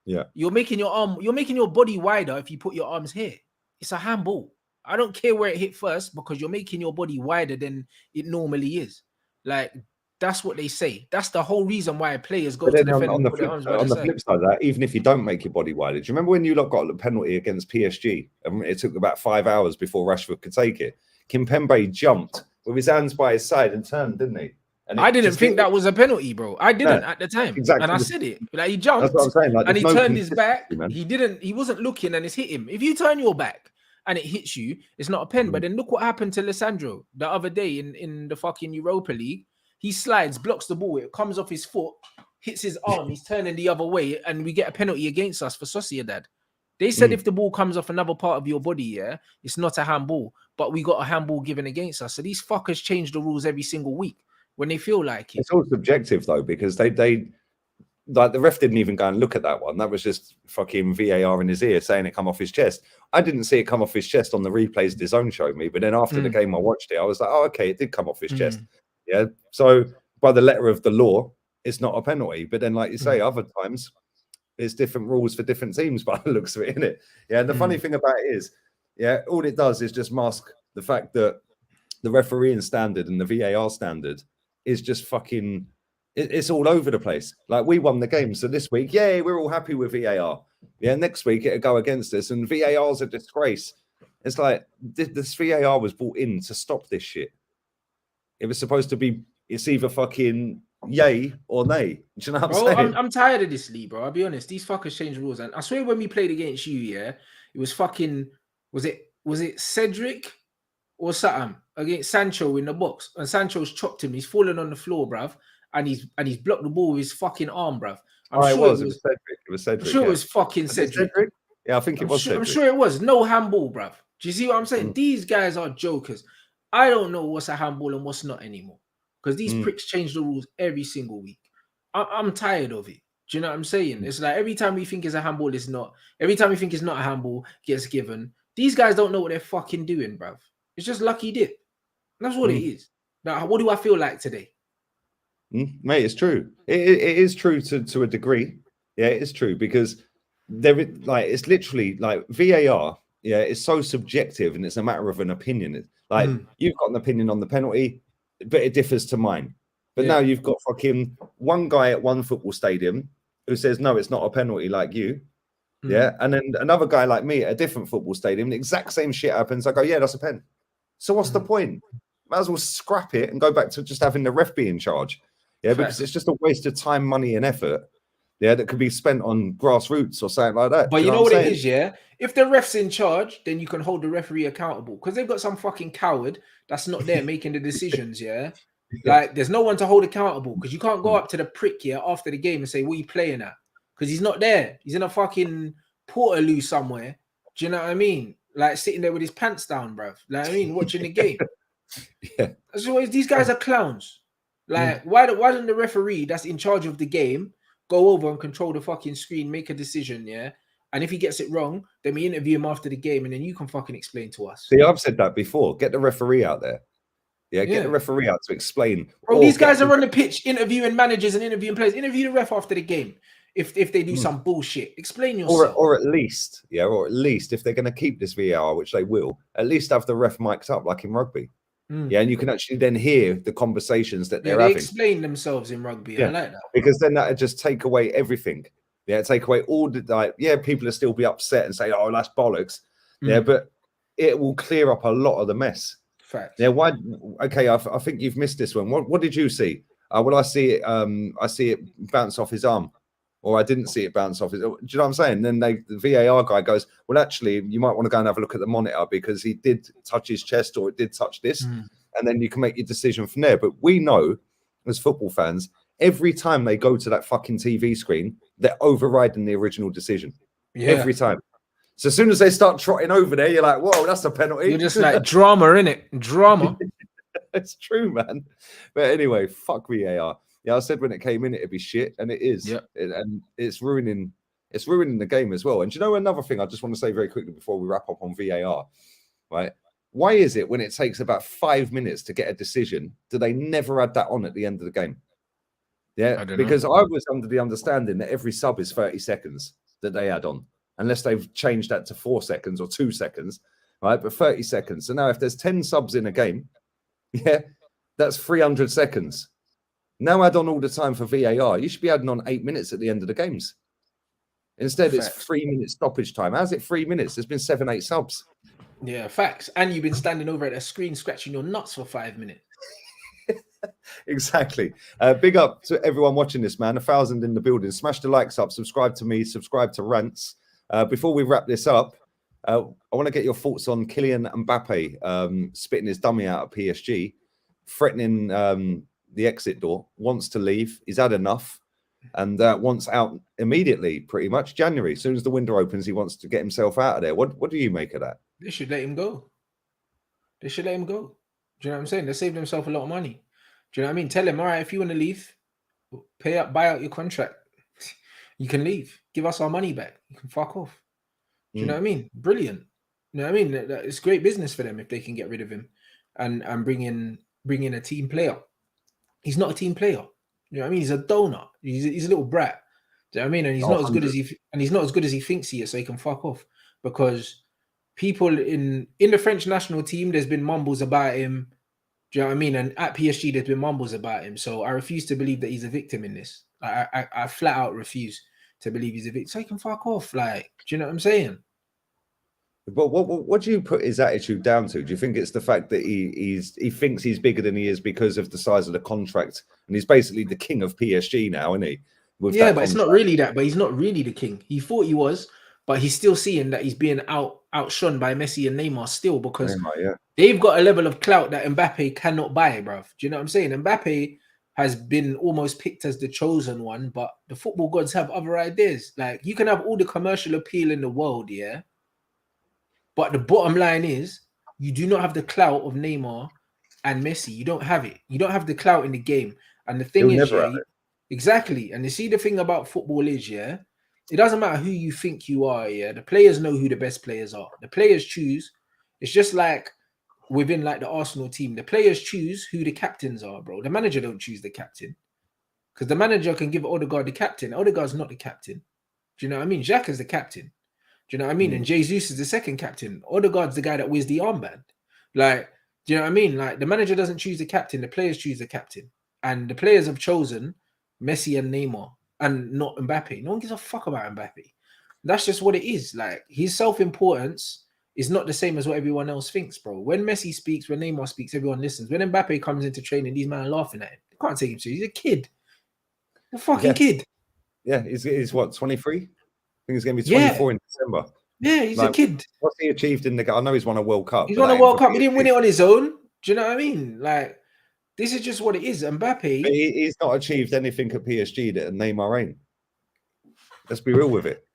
Yeah, you're making your body wider if you put your arms here. It's a handball. I don't care where it hit first, because you're making your body wider than it normally is. Like, That's what they say. That's the whole reason why players go But to then defend on and the put their flip, arms by on the the side. flip side of that, even if you don't make your body wider, do you remember when you lot got a penalty against PSG? And it took about 5 hours before Rashford could take it. Kimpembe jumped with his hands by his side and turned, didn't he? And I it didn't just think hit. that was a penalty, bro. I didn't No, at the time. exactly. And I said it. Like, he That's jumped what I'm saying. Like, and he there's no turned his back. consistency, man. He wasn't looking and it's hit him. If you turn your back and it hits you, it's not a pen. But then look what happened to Lissandro the other day in the fucking Europa League. He slides, blocks the ball, it comes off his foot, hits his arm, he's turning the other way, and we get a penalty against us for Sociedad. They said if the ball comes off another part of your body, yeah, it's not a handball, but we got a handball given against us. So these fuckers change the rules every single week when they feel like it. It's all subjective though, because they like the ref didn't even go and look at that one. That was just fucking VAR in his ear saying it come off his chest. I didn't see it come off his chest on the replays DAZN showed me, but then after the game I watched it, I was like, oh, okay, it did come off his chest. Yeah. So by the letter of the law, it's not a penalty. But then, like you say, other times it's different rules for different teams by the looks of it, isn't it? Yeah. And the funny thing about it is, yeah, all it does is just mask the fact that the refereeing standard and the VAR standard is just fucking, it's all over the place. Like, we won the game. So this week, yay, we're all happy with VAR. Yeah, next week it'll go against us, and VAR's a disgrace. It's like this VAR was brought in to stop this shit. It was supposed to be, it's either fucking yay or nay. Do you know what I'm saying? I'm tired of this league, bro. I'll be honest. These fuckers change rules. And I swear when we played against you, yeah, it was fucking, was it Cedric or something against Sancho in the box? And Sancho's chopped him. He's fallen on the floor, bruv. And he's blocked the ball with his fucking arm, bruv. I'm sure it was Cedric. It was Cedric. I'm sure it was fucking Cedric. Yeah, I think it was Cedric. I'm sure it was. No handball, bruv. Do you see what I'm saying? These guys are jokers. I don't know what's a handball and what's not anymore. Because these pricks change the rules every single week. I'm tired of it. Do you know what I'm saying? It's like every time we think it's a handball, it's not. Every time we think it's not a handball, gets given. These guys don't know what they're fucking doing, bruv. It's just lucky dip. That's what it is. Now, what do I feel like today? Mate, it's true. It is true to a degree. Yeah, it is true, because it's literally like VAR. Yeah, it's so subjective and it's a matter of an opinion. Like, you've got an opinion on the penalty, but it differs to mine. But now you've got fucking one guy at one football stadium who says, no, it's not a penalty like you. Yeah. And then another guy like me at a different football stadium, the exact same shit happens. I go, yeah, that's a pen. So what's the point? Might as well scrap it and go back to just having the ref be in charge. Yeah, because it's just a waste of time, money, and effort. Yeah, that could be spent on grassroots or something like that. But you know what it is, yeah? If the ref's in charge, then you can hold the referee accountable, because they've got some fucking coward that's not there making the decisions, yeah? Like, there's no one to hold accountable, because you can't go up to the prick here after the game and say, what are you playing at? Because he's not there. He's in a fucking Portaloo somewhere. Do you know what I mean? Like, sitting there with his pants down, bruv. Like, I mean, watching the game. That's always, these guys are clowns. Like, why doesn't the referee that's in charge of the game go over and control the fucking screen, make a decision, yeah? And if he gets it wrong, then we interview him after the game, and then you can fucking explain to us. See, I've said that before. Get the referee out there. Yeah, get the referee out to explain. Bro, these guys are on the pitch interviewing managers and interviewing players. Interview the ref after the game. If they do some bullshit, explain yourself. Or at least if they're going to keep this VAR, which they will, at least have the ref mic'd up like in rugby. Yeah, and you can actually then hear the conversations that they're having. They explain themselves in rugby. Yeah. I like that. Because then that would just take away everything. Yeah, take away all the, like, people will still be upset and say, oh, that's bollocks. Yeah, but it will clear up a lot of the mess. Fact. Yeah, why? Okay, I think you've missed this one. What did you see? Well, I see it bounce off his arm. Or I didn't see it bounce off his. Do you know what I'm saying? Then the VAR guy goes, well, actually, you might want to go and have a look at the monitor, because he did touch his chest or it did touch this. And then you can make your decision from there. But we know, as football fans, every time they go to that fucking TV screen, they're overriding the original decision. Yeah. Every time. So as soon as they start trotting over there, you're like, whoa, that's a penalty. You're just like, drama, innit? Drama. It's true, man. But anyway, fuck VAR. Yeah, I said when it came in, it'd be shit, and it is. Yeah. And it's ruining the game as well. And do you know another thing I just want to say very quickly before we wrap up on VAR, right? Why is it when it takes about 5 minutes to get a decision, do they never add that on at the end of the game? Yeah, because I was under the understanding that every sub is 30 seconds that they add on, unless they've changed that to 4 seconds or 2 seconds, right? But 30 seconds. So now if there's 10 subs in a game, yeah, that's 300 seconds. Now add on all the time for VAR. You should be adding on 8 minutes at the end of the games. Instead, it's 3 minutes stoppage time. How's it 3 minutes? There's been 7, 8 subs. Yeah, facts. And you've been standing over at a screen scratching your nuts for 5 minutes. Exactly. Big up to everyone watching this, man. 1,000 in the building. Smash the likes up. Subscribe to me. Subscribe to Rants. Before we wrap this up, I want to get your thoughts on Kylian Mbappe spitting his dummy out at PSG, threatening the exit door, wants to leave. He's had enough and wants out immediately, pretty much January. As soon as the window opens, he wants to get himself out of there. What do you make of that? They should let him go. They should let him go. Do you know what I'm saying? They saved themselves a lot of money. Do you know what I mean? Tell him, all right, if you want to leave, buy out your contract. You can leave. Give us our money back. You can fuck off. Do you know what I mean? Brilliant. You know what I mean? It's great business for them if they can get rid of him and bring in a team player. He's not a team player. You know what I mean? He's a donut. He's a little brat. Do you know what I mean? And he's not as good as he thinks he is, so he can fuck off. Because people in the French national team, there's been mumbles about him. Do you know what I mean? And at PSG, there's been mumbles about him. So I refuse to believe that he's a victim in this. I flat out refuse to believe he's a victim. So he can fuck off. Like, do you know what I'm saying? But what do you put his attitude down to? Do you think it's the fact that he thinks he's bigger than he is because of the size of the contract, and he's basically the king of PSG now, isn't he? Yeah, but it's not really that. But he's not really the king. He thought he was, but he's still seeing that he's being outshone by Messi and Neymar still, because they've got a level of clout that Mbappe cannot buy, bruv. Do you know what I'm saying? Mbappe has been almost picked as the chosen one, but the football gods have other ideas. Like, you can have all the commercial appeal in the world, yeah. But the bottom line is, you do not have the clout of Neymar and Messi. You don't have it. You don't have the clout in the game. And the thing is, exactly. And you see, the thing about football is, yeah, it doesn't matter who you think you are, yeah. The players know who the best players are. The players choose. It's just like within like the Arsenal team. The players choose who the captains are, bro. The manager don't choose the captain. Because the manager can give Odegaard the captain. Odegaard's not the captain. Do you know what I mean? Xhaka is the captain. Do you know what I mean? And Jesus is the second captain. Odegaard's the guy that wears the armband. Like, do you know what I mean? Like, the manager doesn't choose the captain. The players choose the captain. And the players have chosen Messi and Neymar and not Mbappe. No one gives a fuck about Mbappe. That's just what it is. Like, his self-importance is not the same as what everyone else thinks, bro. When Messi speaks, when Neymar speaks, everyone listens. When Mbappe comes into training, these men are laughing at him. They can't take him seriously. He's a kid. A fucking kid. Yeah, he's what, 23? I think he's going to be 24 in December. Yeah, he's a kid. What's he achieved in the... I know he's won a World Cup. He's won a World Cup. He didn't win it on his own. Do you know what I mean? Like, this is just what it is. Mbappe... He's not achieved anything at PSG that Neymar ain't. Let's be real with it.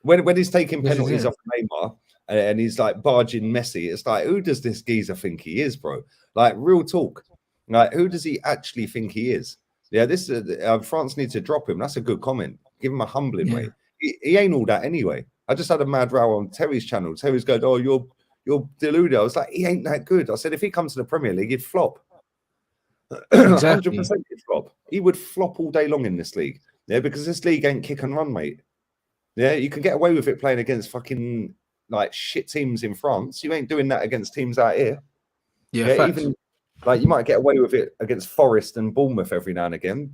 When he's taking penalties off Neymar and he's like barging Messi, it's like, who does this geezer think he is, bro? Like, real talk. Like, who does he actually think he is? Yeah, this France needs to drop him. That's a good comment. Give him a humbling way. He ain't all that anyway. I just had a mad row on Terry's channel. Terry's going, "Oh, you're deluded." I was like, he ain't that good. I said, if he comes to the Premier League, he'd flop. 100% he'd flop. He would flop all day long in this league. Yeah, because this league ain't kick and run, mate. Yeah, you can get away with it playing against fucking like shit teams in France. You ain't doing that against teams out here. Yeah, even like you might get away with it against Forest and Bournemouth every now and again.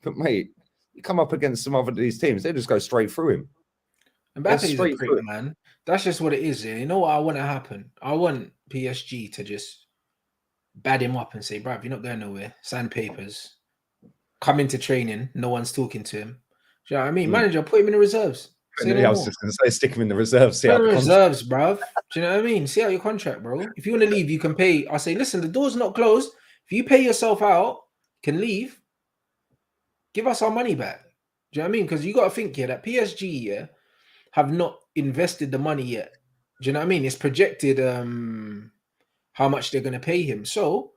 But mate, you come up against some of these teams, they just go straight through him. Mbappe is a prick, man. That's just what it is. Yeah? You know what I want to happen? I want PSG to just bad him up and say, bruv, you're not going nowhere. Sign papers. Come into training. No one's talking to him. Do you know what I mean? Manager, put him in the reserves. I was just going to say, stick him in the reserves. Reserves, bruv. Do you know what I mean? See out your contract, bro. If you want to leave, you can pay. I say, listen, the door's not closed. If you pay yourself out, you can leave. Give us our money back. Do you know what I mean? Because you got to think here that PSG have not invested the money yet. Do you know what I mean? It's projected how much they're going to pay him. So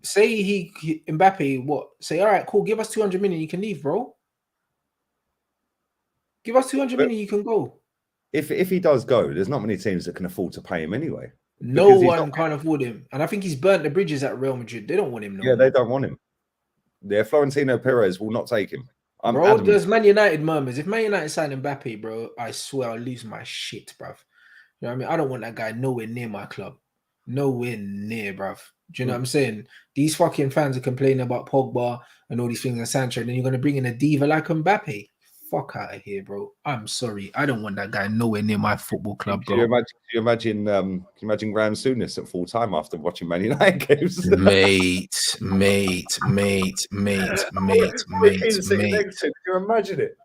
say Mbappe, say, all right, cool, give us 200 million, you can leave, bro. Give us 200 million, you can go. If he does go, there's not many teams that can afford to pay him anyway. No one can afford him. And I think he's burnt the bridges at Real Madrid. They don't want him. Yeah, they don't want him. Yeah, Florentino Perez will not take him. Bro, there's Man United murmurs. If Man United sign Mbappe, bro, I swear I'll lose my shit, bruv. You know what I mean? I don't want that guy nowhere near my club. Nowhere near, bruv. Do you know what I'm saying? These fucking fans are complaining about Pogba and all these things and Sancho, and then you're gonna bring in a diva like Mbappe. Fuck out of here, bro. I'm sorry. I don't want that guy nowhere near my football club, bro. Can you imagine Graham Souness at full time after watching Man United games? Mate. Next to, can you imagine it?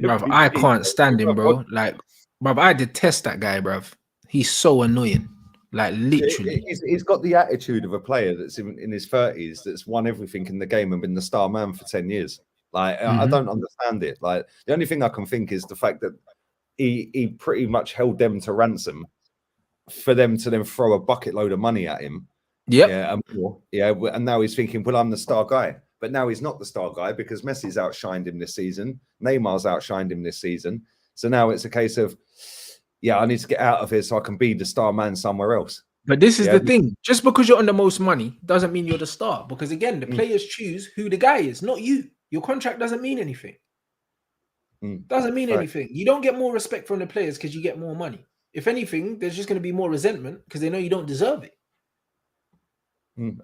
Bruv, I can't stand him, bro. Like, bruv, I detest that guy, bruv. He's so annoying. Like, literally. He's got the attitude of a player that's in his 30s that's won everything in the game and been the star man for 10 years. Like, I don't understand it. Like, the only thing I can think is the fact that he pretty much held them to ransom for them to then throw a bucket load of money at him. Yep. And now he's thinking, well, I'm the star guy. But now he's not the star guy because Messi's outshined him this season. Neymar's outshined him this season. So now it's a case of, I need to get out of here so I can be the star man somewhere else. But this is the thing. Just because you're on the most money doesn't mean you're the star. Because again, the players choose who the guy is, not you. Your contract doesn't mean anything. Doesn't mean anything. You don't get more respect from the players because you get more money. If anything, there's just going to be more resentment because they know you don't deserve it.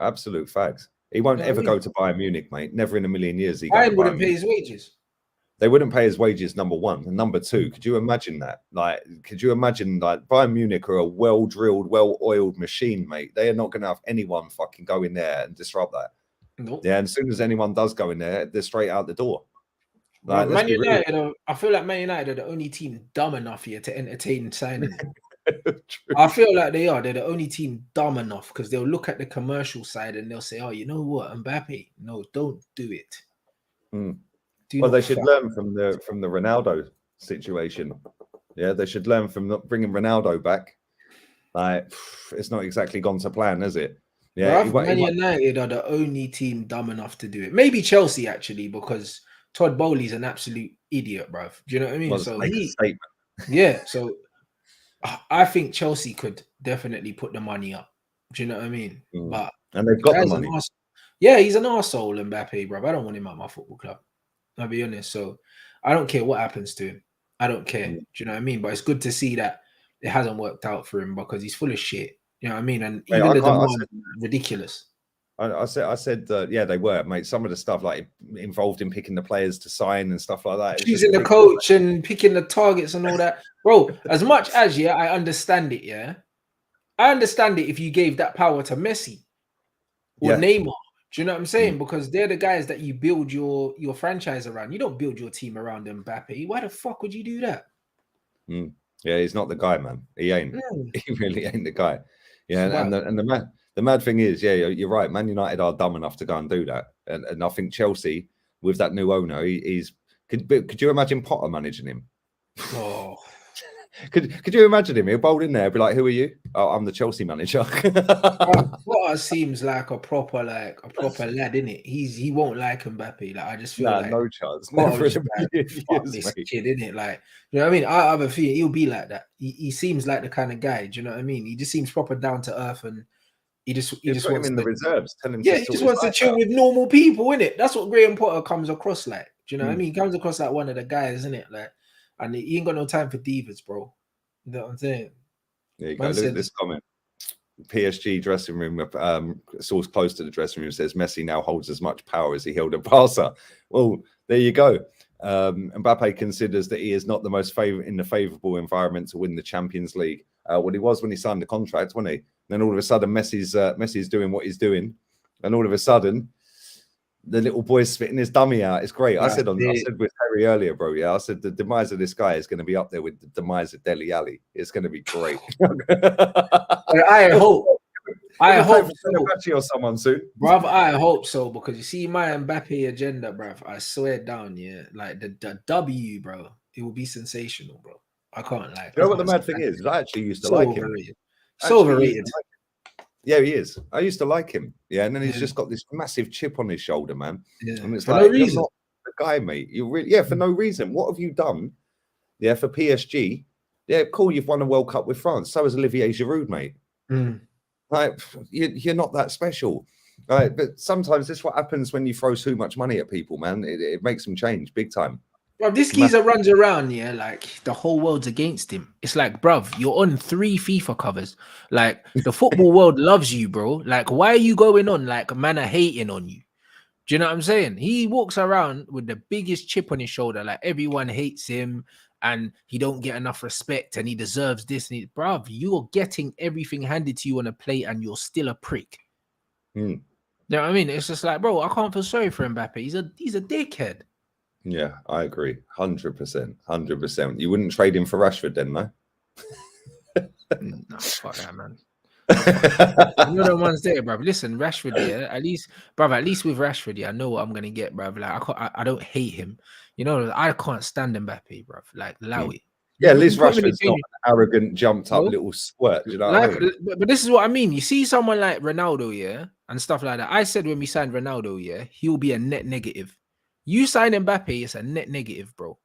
Absolute facts. He won't ever go to Bayern Munich, mate. Never in a million years. Bayern wouldn't pay his wages. They wouldn't pay his wages, number one. And number two, could you imagine that? Like, could you imagine, like, Bayern Munich are a well-drilled, well-oiled machine, mate. They are not going to have anyone fucking go in there and disrupt that. Nope. Yeah, and as soon as anyone does go in there, they're straight out the door. Like, Man United, I feel like Man United are the only team dumb enough here to entertain signing. I feel like they are. They're the only team dumb enough because they'll look at the commercial side and they'll say, "Oh, you know what, Mbappe? No, don't do it." Well, they should learn from the Ronaldo situation. Yeah, they should learn from not bringing Ronaldo back. Like, it's not exactly gone to plan, is it? Yeah, Man United are the only team dumb enough to do it. Maybe Chelsea actually, because Todd Bowley's an absolute idiot, bruv. Do you know what I mean? Well, so so I think Chelsea could definitely put the money up. Do you know what I mean? And they've got the money. He's an arsehole, Mbappe, bruv. I don't want him at my football club. I'll be honest. So I don't care what happens to him. I don't care. Do you know what I mean? But it's good to see that it hasn't worked out for him because he's full of shit. You know what I mean? And even the demand ridiculous. I said, they were, mate. Some of the stuff like involved in picking the players to sign and stuff like that. Choosing the coach and picking the targets and all that. Bro, as much as, I understand it, I understand it if you gave that power to Messi or Neymar. Do you know what I'm saying? Because they're the guys that you build your franchise around. You don't build your team around Mbappe. Why the fuck would you do that? Yeah, he's not the guy, man. He ain't. He really ain't the guy. Yeah, and the mad thing is, you're right. Man United are dumb enough to go and do that, and I think Chelsea with that new owner, could you imagine Potter managing him? Oh, could you imagine him? He'll bowl in there, be like, "Who are you? Oh, I'm the Chelsea manager." Potter seems like a proper lad, innit? He won't like Mbappe. Like I just feel like no chance. Never in this kid, innit? Like, you know what I mean? I have a feeling he'll be like that. He seems like the kind of guy. Do you know what I mean? He just seems proper down to earth and. He just wants him in the reserves. Tell him, he just wants to chill with normal people, innit? That's what Graham Potter comes across like. Do you know what I mean? He comes across like one of the guys, innit? Like, and he ain't got no time for divas, bro. You know what I'm saying? There you go. Look at this comment. PSG dressing room, source close to the dressing room says Messi now holds as much power as he held at Barca. Well, there you go. Mbappe considers that he is not the most favourable environment to win the Champions League. What he was when he signed the contract, wasn't he? Then all of a sudden, Messi's doing what he's doing, and all of a sudden, the little boy's spitting his dummy out. It's great. I said with Harry earlier, bro. Yeah, I said the demise of this guy is going to be up there with the demise of Dele Alli. It's going to be great. I hope so. Or someone soon, bruv. I hope so because you see my Mbappe agenda, bruv. I swear down, like the W, bro. It will be sensational, bro. I can't lie. You know what the mad thing is? I actually used to like him. So overrated. Yeah, he is. I used to like him. Yeah, and then he's just got this massive chip on his shoulder, man. Yeah. And it's for like, no reason. You're not the guy, mate. You really, for no reason. What have you done? Yeah, for PSG. Yeah, cool. You've won a World Cup with France. So has Olivier Giroud, mate. Like, you're not that special. Right, but sometimes this is what happens when you throw too much money at people, man. It makes them change big time. Bro, this geezer runs around, yeah, like the whole world's against him. It's like, bruv, you're on 3 FIFA covers. Like, the football world loves you, bro. Like, why are you going on? Like, man are hating on you. Do you know what I'm saying? He walks around with the biggest chip on his shoulder. Like, everyone hates him and he don't get enough respect and he deserves this. And bruv, you're getting everything handed to you on a plate and you're still a prick. You know what I mean? It's just like, bro, I can't feel sorry for Mbappe. He's a dickhead. Yeah, I agree. 100%. 100%. You wouldn't trade him for Rashford then, no? No, fuck that, man. You know the ones there, bruv. Listen, Rashford, yeah. At least with Rashford, yeah, I know what I'm gonna get, bruv. Like, I don't hate him. You know, I can't stand Mbappe, bruv. Like, allow it. Yeah, at least Rashford's not an arrogant, jumped up little squirt. Do you know like, what I mean? but this is what I mean. You see someone like Ronaldo, yeah, and stuff like that. I said when we signed Ronaldo, yeah, he'll be a net negative. You sign Mbappe, it's a net negative, bro.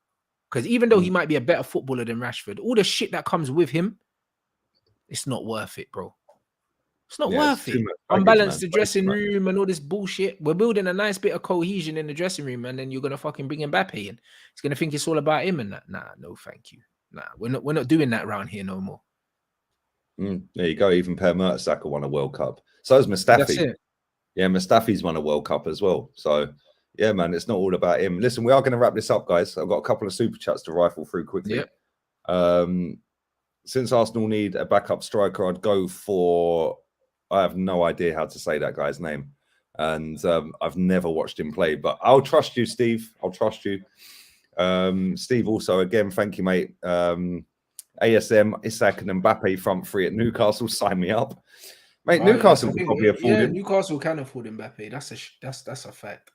Because even though he might be a better footballer than Rashford, all the shit that comes with him, it's not worth it, bro. It's not worth it. Unbalance the dressing room and all this bullshit. We're building a nice bit of cohesion in the dressing room, and then you're gonna fucking bring Mbappe in. He's gonna think it's all about him and that. Nah, no, thank you. Nah, we're not doing that around here no more. There you go. Even Per Mertesacker won a World Cup. So has Mustafi. That's it. Yeah, Mustafi's won a World Cup as well. So yeah, man, it's not all about him. Listen, we are going to wrap this up, guys. I've got a couple of super chats to rifle through quickly. Yep. Since Arsenal need a backup striker, I'd go for. I have no idea how to say that guy's name, and I've never watched him play. But I'll trust you, Steve. I'll trust you. Steve, also, again, thank you, mate. ASM, Isak and Mbappe front three at Newcastle. Sign me up, mate. Newcastle could probably afford him. Newcastle can afford Mbappe. That's a fact.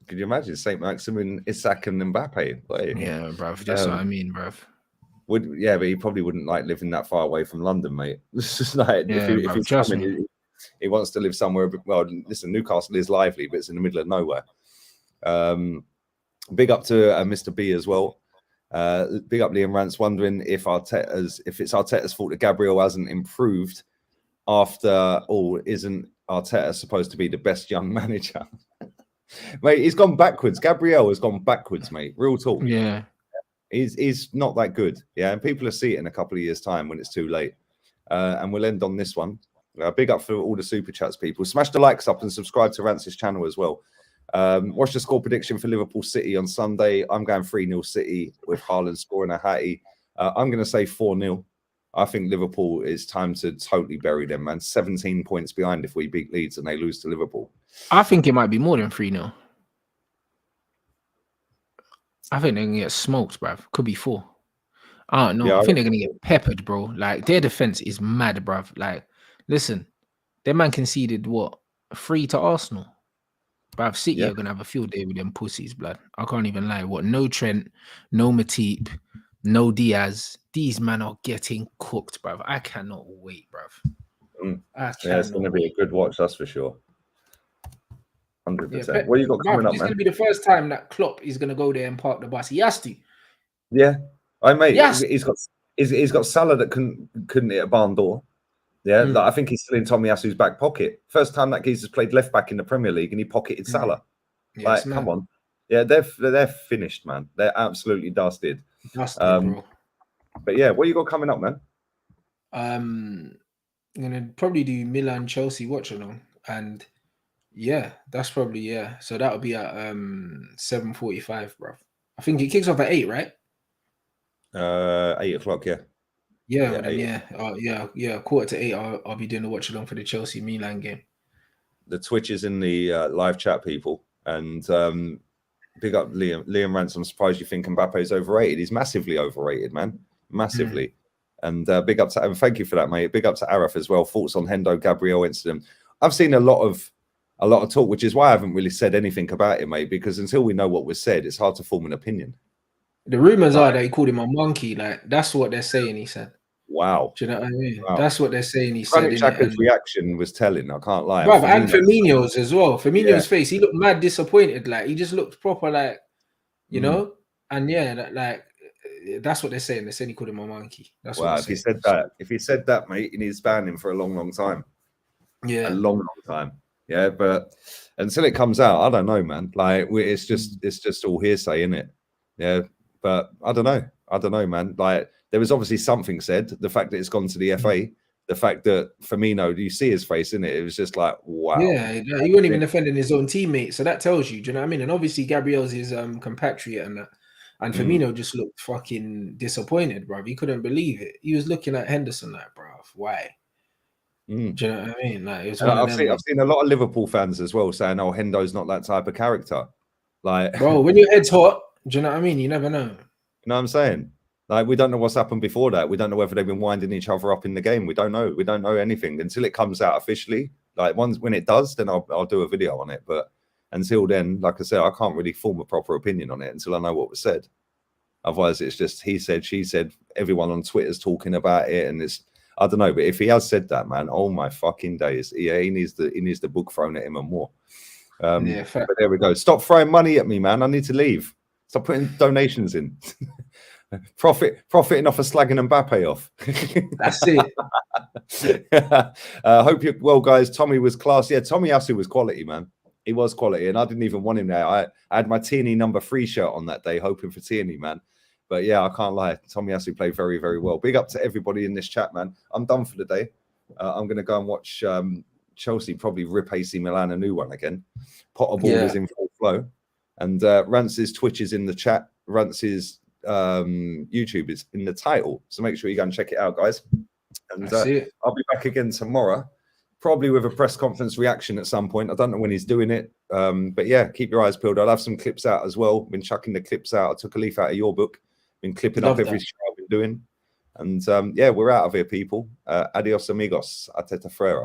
Could you imagine St. Maximin, Isak and Mbappe? Like, yeah, bruv. That's what I mean, bruv. But he probably wouldn't like living that far away from London, mate. It's just like if he's coming, he wants to live somewhere. Well, listen, Newcastle is lively, but it's in the middle of nowhere. Big up to Mr. B as well. Big up Liam Rance, wondering if it's Arteta's fault that Gabriel hasn't improved. After all, isn't Arteta supposed to be the best young manager? Mate, he's gone backwards. Gabriel has gone backwards, mate. Real talk. Yeah. He's not that good. Yeah, and people will see it in a couple of years' time when it's too late. And we'll end on this one. Big up for all the super chats, people. Smash the likes up and subscribe to Rance's channel as well. Watch the score prediction for Liverpool City on Sunday. I'm going 3-0 City with Haaland scoring a hattie. I'm going to say 4-0. I think Liverpool is time to totally bury them, man. 17 points behind if we beat Leeds and they lose to Liverpool. I think it might be more than 3-0. I think they're going to get smoked, bruv. Could be 4. I don't know. Yeah, I think they're going to get peppered, bro. Like, their defense is mad, bruv. Like, listen, their man conceded, 3 to Arsenal. Bruv, City are going to have a field day with them pussies, blood. I can't even lie. No Trent, no Matip, no Diaz. These men are getting cooked, bruv. I cannot wait, bruv. It's going to be a good watch, that's for sure. 100%. Yeah, what you got coming up, man? It's going to be the first time that Klopp is going to go there and park the bus. He has to. Yeah. Mate, he's got Salah that couldn't hit a barn door. Yeah, I think he's still in Tommy Yasu's back pocket. First time that geezer's played left back in the Premier League and he pocketed Salah. Yeah, come on. Yeah, they're finished, man. They're absolutely dusted. Bro. But yeah, what you got coming up, man? I'm gonna probably do Milan Chelsea watch along, and that's probably So that'll be at 7:45, bro. I think it kicks off at 8, right? 8 o'clock, yeah. Yeah, 7:45. I'll be doing the watch along for the Chelsea Milan game. The Twitch is in the live chat, people, and big up Liam Rance. I'm surprised you think Mbappe is overrated. He's massively overrated, man, massively. And big up to and thank you for that, mate. Big up to Araf as well. Thoughts on Hendo Gabriel incident? I've seen a lot of talk, which is why I haven't really said anything about it, mate. Because until we know what was said, it's hard to form an opinion. The rumors are that he called him a monkey. Like, that's what they're saying. He said. Wow. Do you know what I mean? Wow. That's what they're saying. He said. Xhaka's reaction was telling. I can't lie. Bruv, and Firmino's as well. Firmino's face. He looked mad disappointed. Like, he just looked proper. Like, you know. And that's what they're saying. They're saying he called him a monkey. That's what. If he said that, mate, he needs to ban him for a long, long time. Yeah. A long, long time. Yeah, but until it comes out, I don't know, man. Like, it's just all hearsay, isn't it? Yeah, but I don't know, man. Like there was obviously something said. The fact that it's gone to the FA, the fact that Firmino, you see his face in it. It was just like, wow. Yeah, he wasn't even defending his own teammate, so that tells you. Do you know what I mean? And obviously, Gabriel's his compatriot, and Firmino just looked fucking disappointed, bro. He couldn't believe it. He was looking at Henderson like, bro, why? Do you know what I mean? Like, it was one of them. I've seen a lot of Liverpool fans as well saying, "Oh, Hendo's not that type of character." Like, bro, when your head's hot, do you know what I mean? You never know. You know what I'm saying? Like, we don't know what's happened before that. We don't know whether they've been winding each other up in the game. We don't know. We don't know anything until it comes out officially. Like, when it does, then I'll do a video on it. But until then, like I said, I can't really form a proper opinion on it until I know what was said. Otherwise, it's just he said, she said. Everyone on Twitter's talking about it, and it's, I don't know. But if he has said that, man, oh my fucking days, yeah, he needs the book thrown at him and more. Yeah, but there we go. Stop throwing money at me, man. I need to leave. Stop putting donations in. Profiting off of slagging Mbappe off. That's it. Hope you're well, guys. Tommy was class. Yeah, Tommy Yasu was quality, man. He was quality, and I didn't even want him there. I had my Tierney number 3 shirt on that day, hoping for Tierney, man. But yeah, I can't lie. Tommy Yasu played very, very well. Big up to everybody in this chat, man. I'm done for the day. I'm going to go and watch Chelsea probably rip AC Milan a new one again. Potter Ball is in full flow. And Rance's Twitch is in the chat. Rance's YouTube is in the title. So make sure you go and check it out, guys. And I'll be back again tomorrow, probably with a press conference reaction at some point. I don't know when he's doing it. But yeah, keep your eyes peeled. I'll have some clips out as well. Been chucking the clips out. I took a leaf out of your book. Been clipping up every show I've been doing. And yeah, we're out of here, people. Adios, amigos. Ateta Frera.